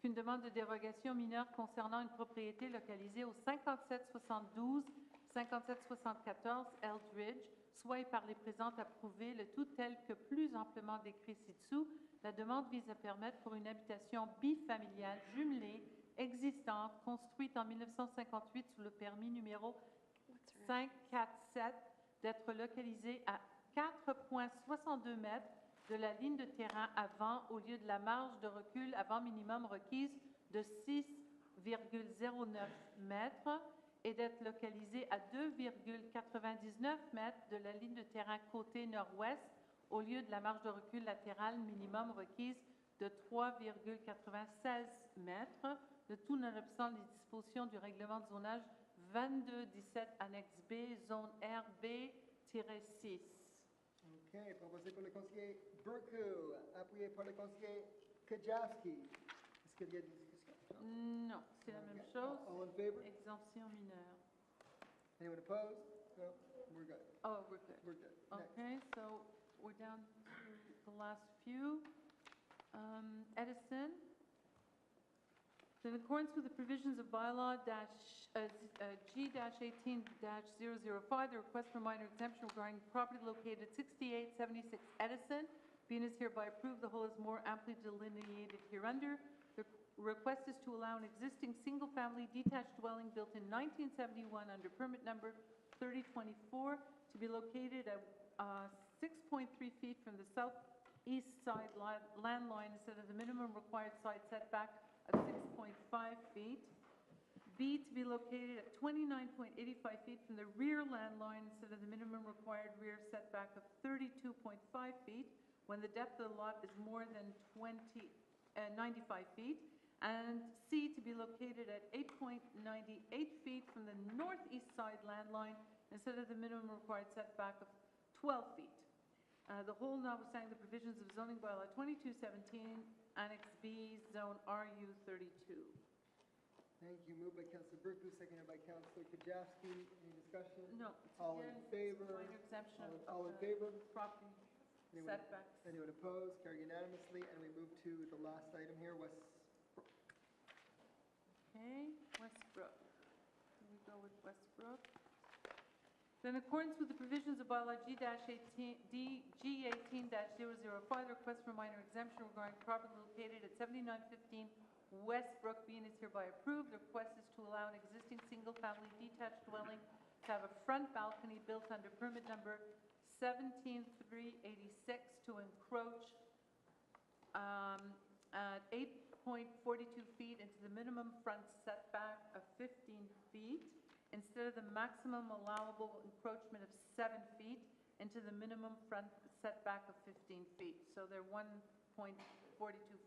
[SPEAKER 12] qu'une demande de dérogation mineure concernant une propriété localisée au 5772, 5774 Eldridge, soit et par les présentes approuvées, le tout tel que plus amplement décrit ci-dessous. La demande vise à permettre pour une habitation bifamiliale jumelée existante, construite en 1958 sous le permis numéro 547, d'être localisée à 4,62 mètres de la ligne de terrain avant au lieu de la marge de recul avant minimum requise de 6,09 mètres et d'être localisée à 2,99 mètres de la ligne de terrain côté nord-ouest au lieu de la marge de recul latérale minimum requise de 3,96 mètres, le tout nonobstant les dispositions du règlement de zonage 2217 annexe B, zone RB-6.
[SPEAKER 1] OK, proposé pour le conseiller Burku, appuyé par le conseiller Gajowski. Est-ce qu'il y a des discussions?
[SPEAKER 12] Non, c'est la même chose.
[SPEAKER 1] All in favor?
[SPEAKER 12] Exemption mineure.
[SPEAKER 1] Anyone opposed? No? We're good.
[SPEAKER 12] Oh, we're good.
[SPEAKER 1] We're good. Next.
[SPEAKER 12] Okay, so we're down to the last few. Edison. In accordance with the provisions of bylaw G-18-005, the request for minor exemption regarding property located at 6876 Edison, being is hereby approved, the whole is more amply delineated hereunder. The request is to allow an existing single-family detached dwelling built in 1971 under permit number 3024 to be located at 6.3 feet from the southeast side land line instead of the minimum required side setback of 6.5 feet. B, to be located at 29.85 feet from the rear land line instead of the minimum required rear setback of 32.5 feet when the depth of the lot is more than 95 feet. And C, to be located at 8.98 feet from the northeast side land line instead of the minimum required setback of 12 feet. The whole notwithstanding the provisions of zoning bylaw 2217, Annex B, Zone RU-32.
[SPEAKER 1] Thank you. Moved by Councillor Burku, seconded by Councillor Gajowski. Any discussion?
[SPEAKER 12] No,
[SPEAKER 1] All in
[SPEAKER 12] again,
[SPEAKER 1] favor?
[SPEAKER 12] minor exemption of
[SPEAKER 1] All in
[SPEAKER 12] the
[SPEAKER 1] favor?
[SPEAKER 12] property
[SPEAKER 1] Anyone-
[SPEAKER 12] setbacks.
[SPEAKER 1] Anyone opposed? Carried unanimously. And we move to the last item here,
[SPEAKER 12] Okay, Westbrook. Here we go with Westbrook. In accordance with the provisions of bylaw G-18, G-18-005, the request for minor exemption regarding property located at 7915 Westbrook being is hereby approved. The request is to allow an existing single-family detached dwelling to have a front balcony built under permit number 17386 to encroach at 8.42 feet into the minimum front setback of 15 feet instead of the maximum allowable encroachment of 7 feet into the minimum front setback of 15 feet. So they're 1.42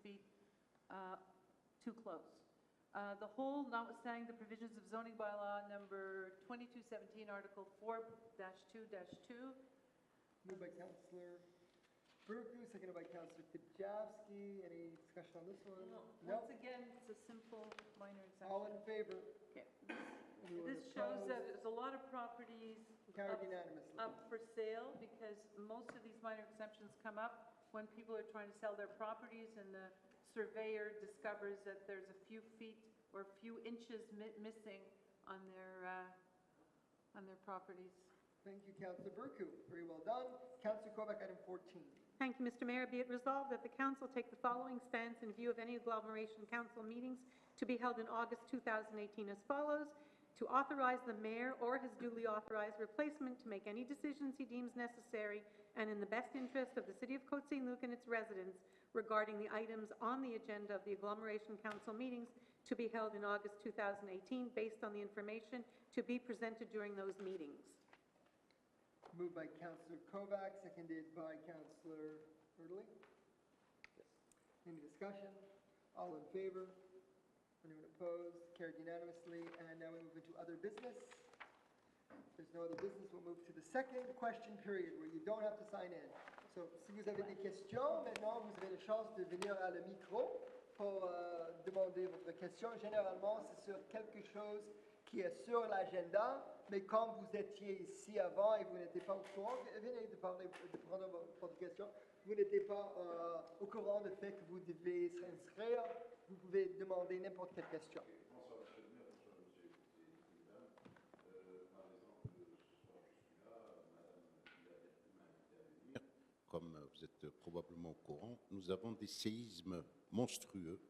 [SPEAKER 12] feet too close. The whole, notwithstanding the provisions of zoning bylaw number 2217, Article 4-2-2.
[SPEAKER 1] moved by Councillor Burku, seconded by Councillor Gajowski. Any discussion on this one? No.
[SPEAKER 12] Once again, it's a simple minor exemption.
[SPEAKER 1] All in favor?
[SPEAKER 12] Okay.
[SPEAKER 1] Anyone
[SPEAKER 12] This shows that
[SPEAKER 1] opposed?
[SPEAKER 12] there's a lot of properties
[SPEAKER 1] Carried
[SPEAKER 12] up-
[SPEAKER 1] unanimously.
[SPEAKER 12] up for sale, because most of these minor exemptions come up when people are trying to sell their properties, and the surveyor discovers that there's a few feet or a few inches missing on their properties.
[SPEAKER 1] Thank you, Councillor Burku. Very well done. Councillor Kovac, item 14.
[SPEAKER 3] Thank you, Mr. Mayor. Be it resolved that the council take the following stance in view of any agglomeration council meetings to be held in August 2018 as follows: to authorize the mayor or his duly authorized replacement to make any decisions he deems necessary and in the best interest of the city of Côte Saint-Luc and its residents regarding the items on the agenda of the agglomeration council meetings to be held in August 2018 based on the information to be presented during those meetings.
[SPEAKER 1] Moved by Councillor Kovac, seconded by Councillor Erdely. Any discussion? All in favor? Anyone opposed? Carried unanimously. And now we move into other business. If there's no other business, we'll move to the second question period where you don't have to sign in. So, si vous avez des questions, maintenant vous avez la chance de venir à le micro pour demander votre question. Généralement, c'est sur quelque chose qui est sur l'agenda, mais quand vous étiez ici avant et vous n'étiez pas au courant, venez de prendre votre question. Vous n'étiez pas au courant du fait que vous devez s'inscrire, vous pouvez demander n'importe quelle question.
[SPEAKER 13] Bonsoir, monsieur le maire, bonsoir, monsieur le président. Ma raison de ce soir, je suis là, madame m'a invité à venir. Comme vous êtes probablement au courant, nous avons des séismes monstrueux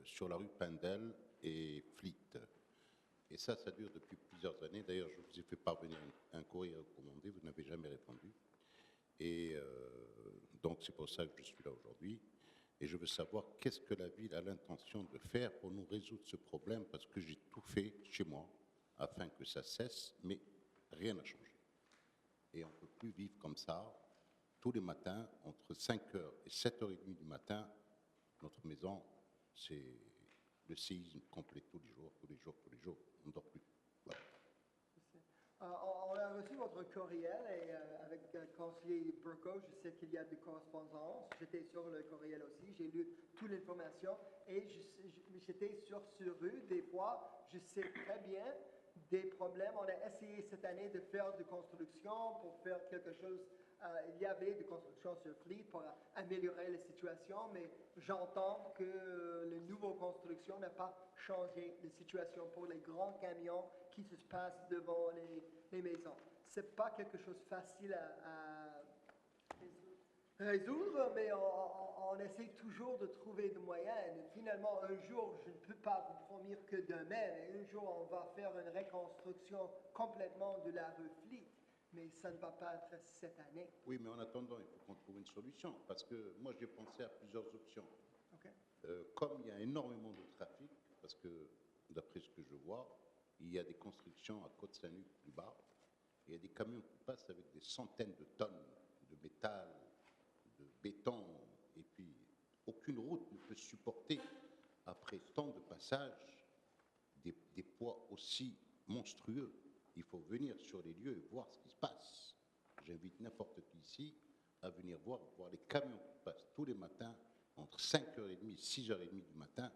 [SPEAKER 13] sur la rue Pendel et Fleet. Et ça dure depuis plusieurs années. D'ailleurs, je vous ai fait parvenir un courrier recommandé, vous n'avez jamais répondu. Et donc, c'est pour ça que je suis là aujourd'hui. Et je veux savoir qu'est-ce que la ville a l'intention de faire pour nous résoudre ce problème, parce que j'ai tout fait chez moi afin que ça cesse, mais rien n'a changé. Et on ne peut plus vivre comme ça. Tous les matins, entre 5h et 7h30 du matin, notre maison, c'est le séisme complet tous les jours. On ne dort plus. Voilà.
[SPEAKER 1] On a reçu votre courriel et avec le conseiller Burko, je sais qu'il y a des correspondances. J'étais sur le courriel aussi, j'ai lu toute l'information et j'étais sur rue. Des fois, je sais très bien des problèmes. On a essayé cette année de faire des constructions pour faire quelque chose. Il y avait des constructions sur Fleet pour améliorer la situation, mais j'entends que les nouvelles constructions n'ont pas changé la situation pour les grands camions qui se passent devant les maisons. Ce n'est pas quelque chose de facile à résoudre, mais on essaie toujours de trouver des moyens. Et finalement, un jour, je ne peux pas vous promettre que demain, mais un jour, on va faire une reconstruction complètement de la rue Fleet. Mais ça ne va pas être cette année.
[SPEAKER 13] Oui, mais en attendant, il faut qu'on trouve une solution, parce que moi, j'ai pensé à plusieurs options.
[SPEAKER 1] Okay.
[SPEAKER 13] Comme il y a énormément de trafic, parce que, d'après ce que je vois, il y a des constructions à Côte Saint-Luc plus bas, il y a des camions qui passent avec des centaines de tonnes de métal, de béton, et puis aucune route ne peut supporter, après tant de passages, des poids aussi monstrueux. Il faut venir sur les lieux et voir ce qui se passe. J'invite n'importe qui ici à venir voir les camions qui passent tous les matins entre 5h30 et 6h30 du matin.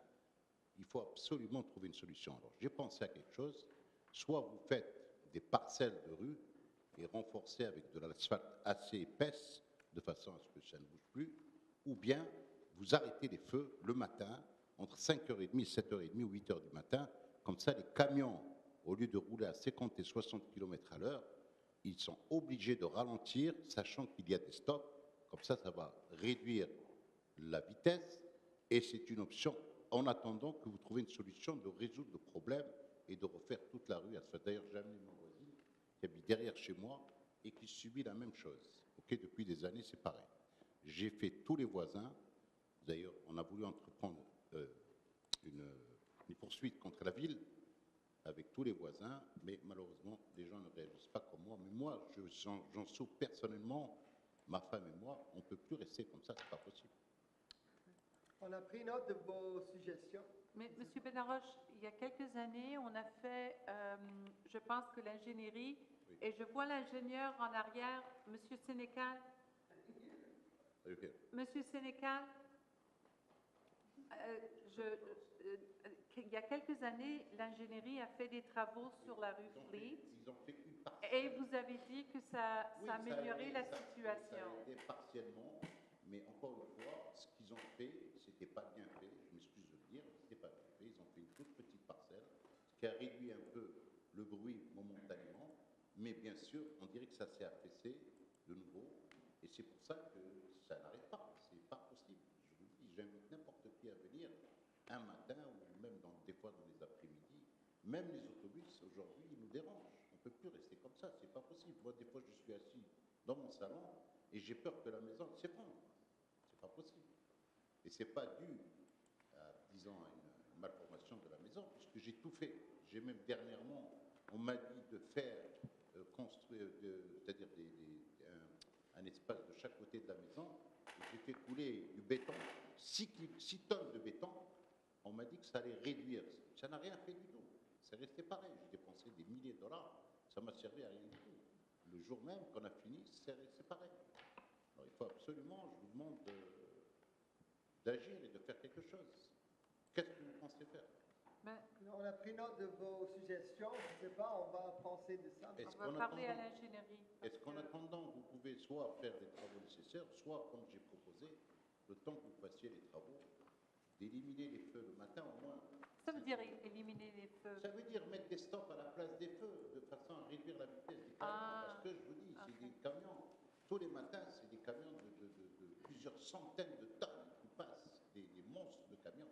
[SPEAKER 13] Il faut absolument trouver une solution. Alors, j'ai pensé à quelque chose. Soit vous faites des parcelles de rue et renforcées avec de l'asphalte assez épaisse, de façon à ce que ça ne bouge plus, ou bien vous arrêtez les feux le matin entre 5h30 et 7h30 ou 8h du matin. Comme ça, les camions, au lieu de rouler à 50 et 60 km à l'heure, ils sont obligés de ralentir, sachant qu'il y a des stops. Comme ça, ça va réduire la vitesse et c'est une option en attendant que vous trouviez une solution de résoudre le problème et de refaire toute la rue. D'ailleurs, j'ai amené mon voisine qui habite derrière chez moi et qui subit la même chose. Okay, depuis des années, c'est pareil. J'ai fait tous les voisins. D'ailleurs, on a voulu entreprendre une poursuite contre la ville avec tous les voisins, mais malheureusement, les gens ne réagissent pas comme moi. Mais moi, j'en souffre personnellement, ma femme et moi, on ne peut plus rester comme ça, c'est pas possible.
[SPEAKER 1] On a pris note de vos suggestions.
[SPEAKER 12] Mais, Monsieur Benaroche, il y a quelques années, on a fait, je pense que l'ingénierie,
[SPEAKER 13] Oui.
[SPEAKER 12] et je vois l'ingénieur en arrière, Monsieur Sénécal.
[SPEAKER 13] Okay.
[SPEAKER 12] Monsieur Sénécal, il y a quelques années, l'ingénierie a fait des travaux sur la rue Fleet
[SPEAKER 13] Ils ont fait une partie.
[SPEAKER 12] et vous avez dit que ça,
[SPEAKER 13] Oui,
[SPEAKER 12] ça a amélioré
[SPEAKER 13] aidé,
[SPEAKER 12] la
[SPEAKER 13] ça
[SPEAKER 12] situation.
[SPEAKER 13] a aidé partiellement, mais encore une fois, ce qu'ils ont fait, c'était pas bien fait, je m'excuse de le dire, c'était pas bien fait. Ils ont fait une toute petite parcelle, ce qui a réduit un peu le bruit momentanément, mais bien sûr, on dirait que ça s'est affaissé de nouveau, et c'est pour ça que ça n'arrête pas, c'est pas possible. Je vous dis, j'invite n'importe qui à venir un matin ou même des fois dans les après-midi. Même les autobus aujourd'hui, ils nous dérangent. On ne peut plus rester comme ça, c'est pas possible. Moi, des fois, je suis assis dans mon salon et j'ai peur que la maison s'effondre. C'est pas possible. Et c'est pas dû à, disons, à une malformation de la maison, puisque j'ai tout fait. J'ai même dernièrement, on m'a dit de faire construire, c'est-à-dire un espace de chaque côté de la maison. Et j'ai fait couler du béton, 6 tonnes de béton. On m'a dit que ça allait réduire. Ça n'a rien fait du tout. C'est resté pareil. J'ai dépensé des milliers de dollars. Ça m'a servi à rien du tout. Le jour même qu'on a fini, c'est pareil. Alors, il faut absolument, je vous demande d'agir et de faire quelque chose. Qu'est-ce que vous pensez faire?
[SPEAKER 12] Ben,
[SPEAKER 1] On a pris note de vos suggestions, je ne sais pas, on va penser de ça.
[SPEAKER 12] on va parler à l'ingénierie.
[SPEAKER 13] Est-ce qu'en attendant, vous pouvez soit faire les travaux nécessaires, soit, comme j'ai proposé, le temps que vous fassiez les travaux, d'éliminer les feux le matin au moins?
[SPEAKER 12] Ça veut dire éliminer les feux.
[SPEAKER 13] Ça veut dire mettre des stops à la place des feux, de façon à réduire la vitesse des camions. Parce que je vous dis, c'est des camions, tous les matins, c'est des camions de plusieurs centaines de tonnes qui passent, des monstres de camions.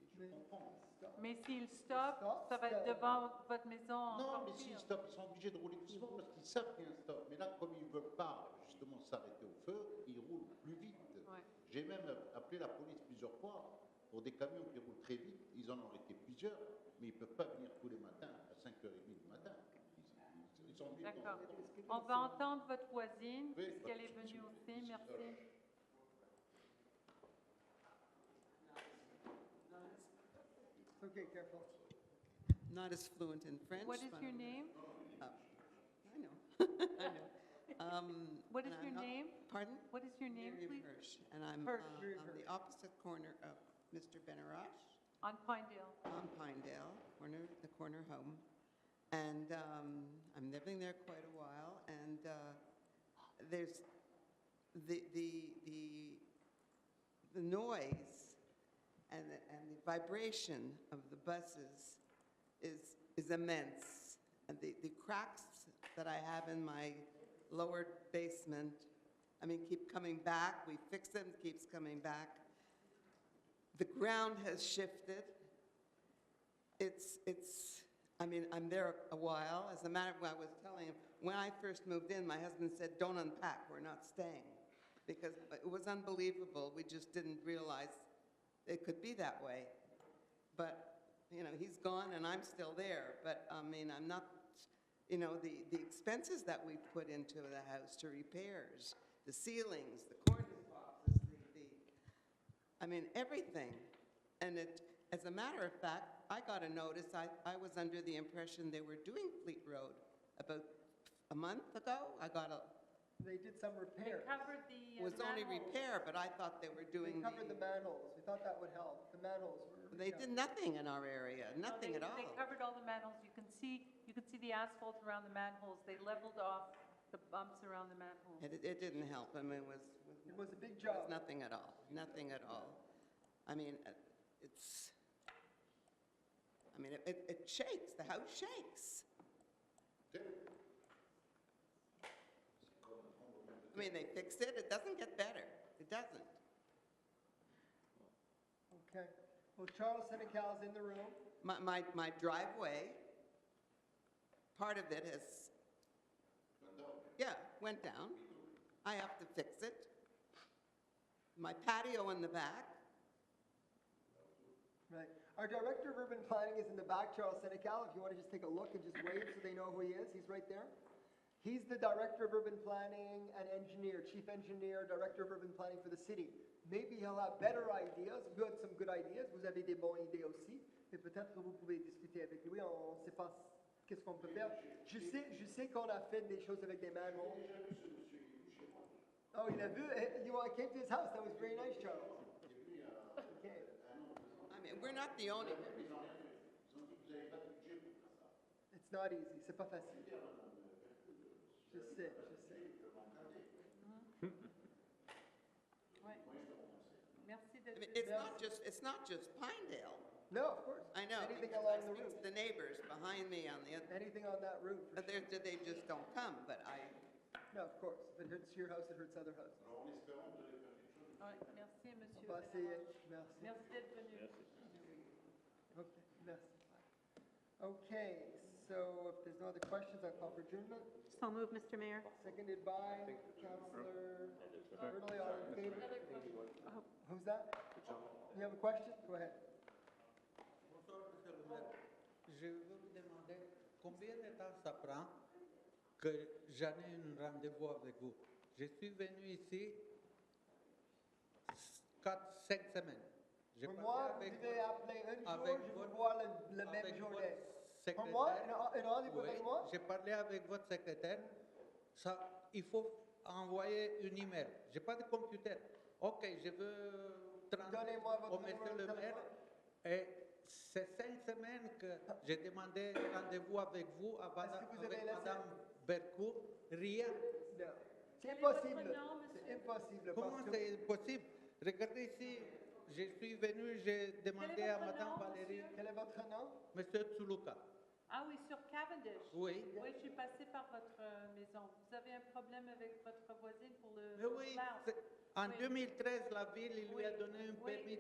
[SPEAKER 13] Et je comprends.
[SPEAKER 12] Mais s'ils stoppent, ça va être devant votre maison
[SPEAKER 13] Non,
[SPEAKER 12] encore
[SPEAKER 13] mais
[SPEAKER 12] pire.
[SPEAKER 13] s'ils stoppent, ils sont obligés de rouler doucement parce qu'ils savent qu'il y a un stop. Mais là, comme ils ne veulent pas justement s'arrêter au feu, ils roulent plus vite.
[SPEAKER 12] Ouais.
[SPEAKER 13] J'ai même appelé la police plusieurs fois pour des camions qui roulent très vite. Ils en ont arrêté plusieurs, mais ils ne peuvent pas venir tous les matins à 5h30 du matin. Ils sont obligés de
[SPEAKER 12] D'accord.
[SPEAKER 13] contrôler.
[SPEAKER 12] On va entendre votre voisine,
[SPEAKER 13] Oui,
[SPEAKER 12] puisqu'elle est venue aussi. Merci.
[SPEAKER 1] Okay, careful.
[SPEAKER 14] Not as fluent in French.
[SPEAKER 12] What is
[SPEAKER 14] but-
[SPEAKER 12] your name?
[SPEAKER 14] I know, I know.
[SPEAKER 12] What is
[SPEAKER 14] and
[SPEAKER 12] your
[SPEAKER 14] I'm not-
[SPEAKER 12] name?
[SPEAKER 14] Pardon?
[SPEAKER 12] What is your name,
[SPEAKER 14] Miriam
[SPEAKER 12] please?
[SPEAKER 14] Hirsch, and I'm
[SPEAKER 12] Hirsch.
[SPEAKER 14] on the opposite corner of Mr. Benarash,
[SPEAKER 12] On Pinedale.
[SPEAKER 14] on Pinedale, the corner home. And I'm living there quite a while, and there's the noise and the vibration of the buses is immense. And the cracks that I have in my lower basement, I mean, keep coming back. We fix them, keeps coming back. The ground has shifted. I mean, I'm there a while. As a matter of fact, I was telling him, when I first moved in, my husband said, don't unpack, we're not staying. Because it was unbelievable. We just didn't realize it could be that way. But, you know, he's gone and I'm still there. But, I mean, I'm not, you know, the expenses that we put into the house to repairs, the ceilings, the cornice boxes, I mean, everything. And as a matter of fact, I got a notice. I was under the impression they were doing Fleet Road. About a month ago, I got
[SPEAKER 1] They did some
[SPEAKER 12] They
[SPEAKER 1] repair.
[SPEAKER 12] covered the
[SPEAKER 14] it was only
[SPEAKER 12] manholes.
[SPEAKER 14] repair, but I thought they were
[SPEAKER 1] They
[SPEAKER 14] doing
[SPEAKER 1] covered the manholes. We thought that would help. The manholes were.
[SPEAKER 14] They did nothing in our area,
[SPEAKER 12] No,
[SPEAKER 14] nothing
[SPEAKER 12] they-
[SPEAKER 14] at all.
[SPEAKER 12] They covered all the manholes. You can see the asphalt around the manholes. They leveled off the bumps around the manholes.
[SPEAKER 14] It didn't help. I mean,
[SPEAKER 1] It was a big
[SPEAKER 14] it was
[SPEAKER 1] job.
[SPEAKER 14] nothing at all, nothing at all. I mean, it shakes, the house shakes. I mean, they fixed it, it doesn't get better, it doesn't.
[SPEAKER 1] Okay. Well, Charles Senecal's in the room.
[SPEAKER 14] My driveway, part of it has, yeah, went down. I have to fix it. My patio in the back,
[SPEAKER 1] Right. Our Director of Urban Planning is in the back, Charles Senecal. If you want to just take a look and just wave so they know who he is, he's right there. He's the Director of Urban Planning and Engineer, Chief Engineer, Director of Urban Planning for the city. Maybe he'll have better ideas. You had some good ideas. Vous avez des bonnes idées aussi. Et peut-être que vous pouvez discuter avec lui. On ne sait pas qu'est-ce qu'on peut faire. Je sais qu'on a fait des choses avec des manholes. Oh, il a vu? You came to his house. That was very nice, Charles. Okay.
[SPEAKER 14] I mean, we're not the only,
[SPEAKER 1] not easy, c'est pas facile. Je sais, je sais.
[SPEAKER 12] Ouais. Merci
[SPEAKER 14] I
[SPEAKER 12] d'être
[SPEAKER 14] mean,
[SPEAKER 12] venu.
[SPEAKER 14] it's not just Pinedale.
[SPEAKER 1] No, of course.
[SPEAKER 14] I know,
[SPEAKER 1] Anything
[SPEAKER 14] because I
[SPEAKER 1] along the
[SPEAKER 14] speak
[SPEAKER 1] route.
[SPEAKER 14] to the neighbors behind me on the other,
[SPEAKER 1] Anything on that route. for sure.
[SPEAKER 14] they just don't come, but
[SPEAKER 1] No, of course. If it hurts your house, it hurts other houses.
[SPEAKER 12] Ouais, merci, monsieur.
[SPEAKER 1] On va essayer.
[SPEAKER 12] Benamou.
[SPEAKER 1] Merci.
[SPEAKER 12] Merci d'être venu.
[SPEAKER 1] Okay, merci. Okay, so if there's no other questions, I'll call for adjournment.
[SPEAKER 3] So move, Mr. Mayor.
[SPEAKER 1] Seconded by Councillor Erdely, all in favor? Who's that? You have a question? Go ahead.
[SPEAKER 15] Bonsoir, monsieur le maire. Je veux vous demander combien de temps ça prend que j'en ai un rendez-vous avec vous. Je suis venu ici 4-5 semaines. J'ai
[SPEAKER 1] Pour
[SPEAKER 15] parlé
[SPEAKER 1] moi, vous
[SPEAKER 15] avec
[SPEAKER 1] devez appeler un jour,
[SPEAKER 15] avec
[SPEAKER 1] je
[SPEAKER 15] votre-
[SPEAKER 1] vous vois le
[SPEAKER 15] avec
[SPEAKER 1] même
[SPEAKER 15] votre
[SPEAKER 1] journée. Pour
[SPEAKER 15] secrétaire.
[SPEAKER 1] moi, une heure, vous
[SPEAKER 15] Oui,
[SPEAKER 1] avec moi?
[SPEAKER 15] j'ai parlé avec votre secrétaire. Ça, il faut envoyer une email. Je n'ai pas de computer. OK, je veux
[SPEAKER 1] Donnez-moi votre
[SPEAKER 15] au monsieur
[SPEAKER 1] numéro de
[SPEAKER 15] le maire.
[SPEAKER 1] téléphone.
[SPEAKER 15] Et c'est 5 semaines que j'ai demandé rendez-vous avec vous,
[SPEAKER 1] Est-ce que vous avez
[SPEAKER 15] avec
[SPEAKER 1] laissé-
[SPEAKER 15] Madame Bercourt. Rien.
[SPEAKER 1] Non. C'est
[SPEAKER 12] Quel est votre
[SPEAKER 1] impossible.
[SPEAKER 12] nom,
[SPEAKER 1] C'est
[SPEAKER 12] monsieur?
[SPEAKER 1] impossible.
[SPEAKER 15] Comment
[SPEAKER 1] parce que-
[SPEAKER 15] c'est possible? Regardez ici, je suis venu, j'ai demandé à
[SPEAKER 12] votre
[SPEAKER 15] Madame
[SPEAKER 12] nom,
[SPEAKER 15] Valérie,
[SPEAKER 12] monsieur?
[SPEAKER 1] Quel est votre nom?
[SPEAKER 15] Monsieur Tsuluka.
[SPEAKER 12] Ah oui, sur Cavendish.
[SPEAKER 15] Oui.
[SPEAKER 12] Oui, je suis passée par votre maison. Vous avez un problème avec votre voisine pour le
[SPEAKER 15] Mais oui,
[SPEAKER 12] l'arbre.
[SPEAKER 15] en
[SPEAKER 12] Oui.
[SPEAKER 15] 2013, la ville il lui a
[SPEAKER 12] Oui,
[SPEAKER 15] donné un
[SPEAKER 12] oui.
[SPEAKER 15] permis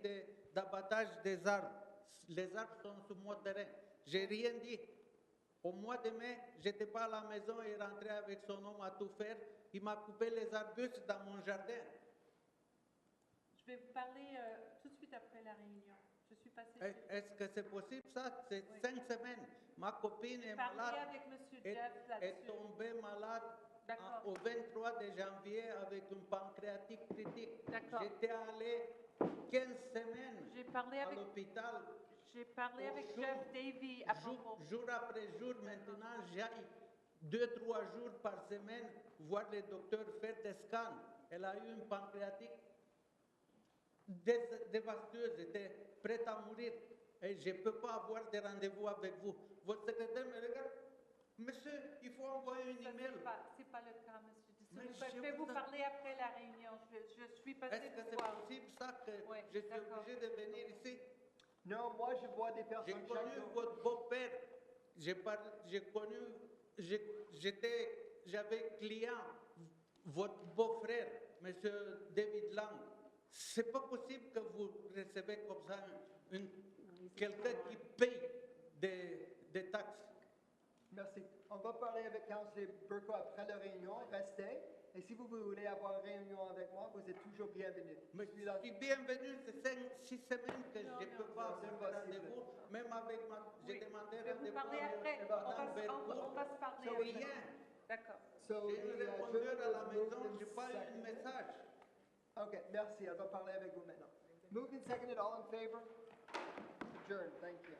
[SPEAKER 15] d'abattage des arbres. Les arbres sont sur mon terrain. J'ai rien dit. Au mois de mai, j'étais pas à la maison et rentré avec son homme à tout faire. Il m'a coupé les arbustes dans mon jardin.
[SPEAKER 12] Je vais vous parler tout de suite après la réunion. Je suis passée
[SPEAKER 15] Est-ce que c'est possible ça? C'est
[SPEAKER 12] Oui.
[SPEAKER 15] 5 semaines. Ma copine est
[SPEAKER 12] Parlez
[SPEAKER 15] malade.
[SPEAKER 12] avec monsieur
[SPEAKER 15] est,
[SPEAKER 12] Jeff
[SPEAKER 15] est
[SPEAKER 12] là-dessus.
[SPEAKER 15] tombée malade
[SPEAKER 12] D'accord.
[SPEAKER 15] au 23 de janvier avec une pancréatite critique.
[SPEAKER 12] D'accord.
[SPEAKER 15] J'étais allé 15 semaines
[SPEAKER 12] J'ai parlé
[SPEAKER 15] à
[SPEAKER 12] avec,
[SPEAKER 15] l'hôpital.
[SPEAKER 12] j'ai parlé
[SPEAKER 15] Au
[SPEAKER 12] avec
[SPEAKER 15] jour-
[SPEAKER 12] Jeff Davy à
[SPEAKER 15] Jour,
[SPEAKER 12] propos.
[SPEAKER 15] jour après jour, maintenant, j'aille 2-3 jours par semaine voir le docteur faire des scans. Elle a eu une pancréatite dévastateuse, était prête à mourir. Et je ne peux pas avoir de rendez-vous avec vous. Votre secrétaire me regarde. Monsieur, il faut envoyer un
[SPEAKER 12] Ça,
[SPEAKER 15] email.
[SPEAKER 12] c'est pas le cas, monsieur.
[SPEAKER 15] Mais
[SPEAKER 12] Je
[SPEAKER 15] je
[SPEAKER 12] vais vous
[SPEAKER 15] vous en-
[SPEAKER 12] parler après la réunion. Je suis passée
[SPEAKER 15] Est-ce que
[SPEAKER 12] vous
[SPEAKER 15] c'est
[SPEAKER 12] voir.
[SPEAKER 15] possible ça que
[SPEAKER 12] Oui,
[SPEAKER 15] je suis
[SPEAKER 12] d'accord.
[SPEAKER 15] obligé de venir ici?
[SPEAKER 1] Non, moi, je vois des
[SPEAKER 15] J'ai
[SPEAKER 1] personnes
[SPEAKER 15] connu
[SPEAKER 1] chaque jour.
[SPEAKER 15] votre beau-père. J'avais client, votre beau-frère, monsieur David Lang. C'est pas possible que vous recevez comme ça quelqu'un qui paye des taxes.
[SPEAKER 1] Merci. On va parler avec Councillor Burko après la réunion. Restez. Et si vous voulez avoir une réunion avec moi, vous êtes toujours bienvenus.
[SPEAKER 15] Mais
[SPEAKER 1] Je suis là.
[SPEAKER 15] je suis bienvenu, c'est 6 semaines que
[SPEAKER 12] Non,
[SPEAKER 15] je ne
[SPEAKER 12] non,
[SPEAKER 15] peux pas
[SPEAKER 1] c'est
[SPEAKER 15] avoir de
[SPEAKER 1] impossible.
[SPEAKER 15] rendez-vous, même avec j'ai
[SPEAKER 12] Oui.
[SPEAKER 15] demandé
[SPEAKER 12] Je vais vous
[SPEAKER 15] rendez-vous
[SPEAKER 12] parler après.
[SPEAKER 15] avec
[SPEAKER 12] On va,
[SPEAKER 15] Madame
[SPEAKER 12] on
[SPEAKER 15] Bercourt.
[SPEAKER 12] va se parler.
[SPEAKER 1] So,
[SPEAKER 12] après.
[SPEAKER 15] Rien.
[SPEAKER 12] D'accord.
[SPEAKER 1] So,
[SPEAKER 15] J'ai un
[SPEAKER 1] the
[SPEAKER 15] répondeur à la
[SPEAKER 1] adjournment is
[SPEAKER 15] maison,
[SPEAKER 1] moved
[SPEAKER 15] je n'ai
[SPEAKER 1] and
[SPEAKER 15] pas eu de
[SPEAKER 1] seconded.
[SPEAKER 15] message.
[SPEAKER 1] OK, merci. Elle va parler avec vous maintenant. Moved and seconded. All in favor? Adjourned. Thank you.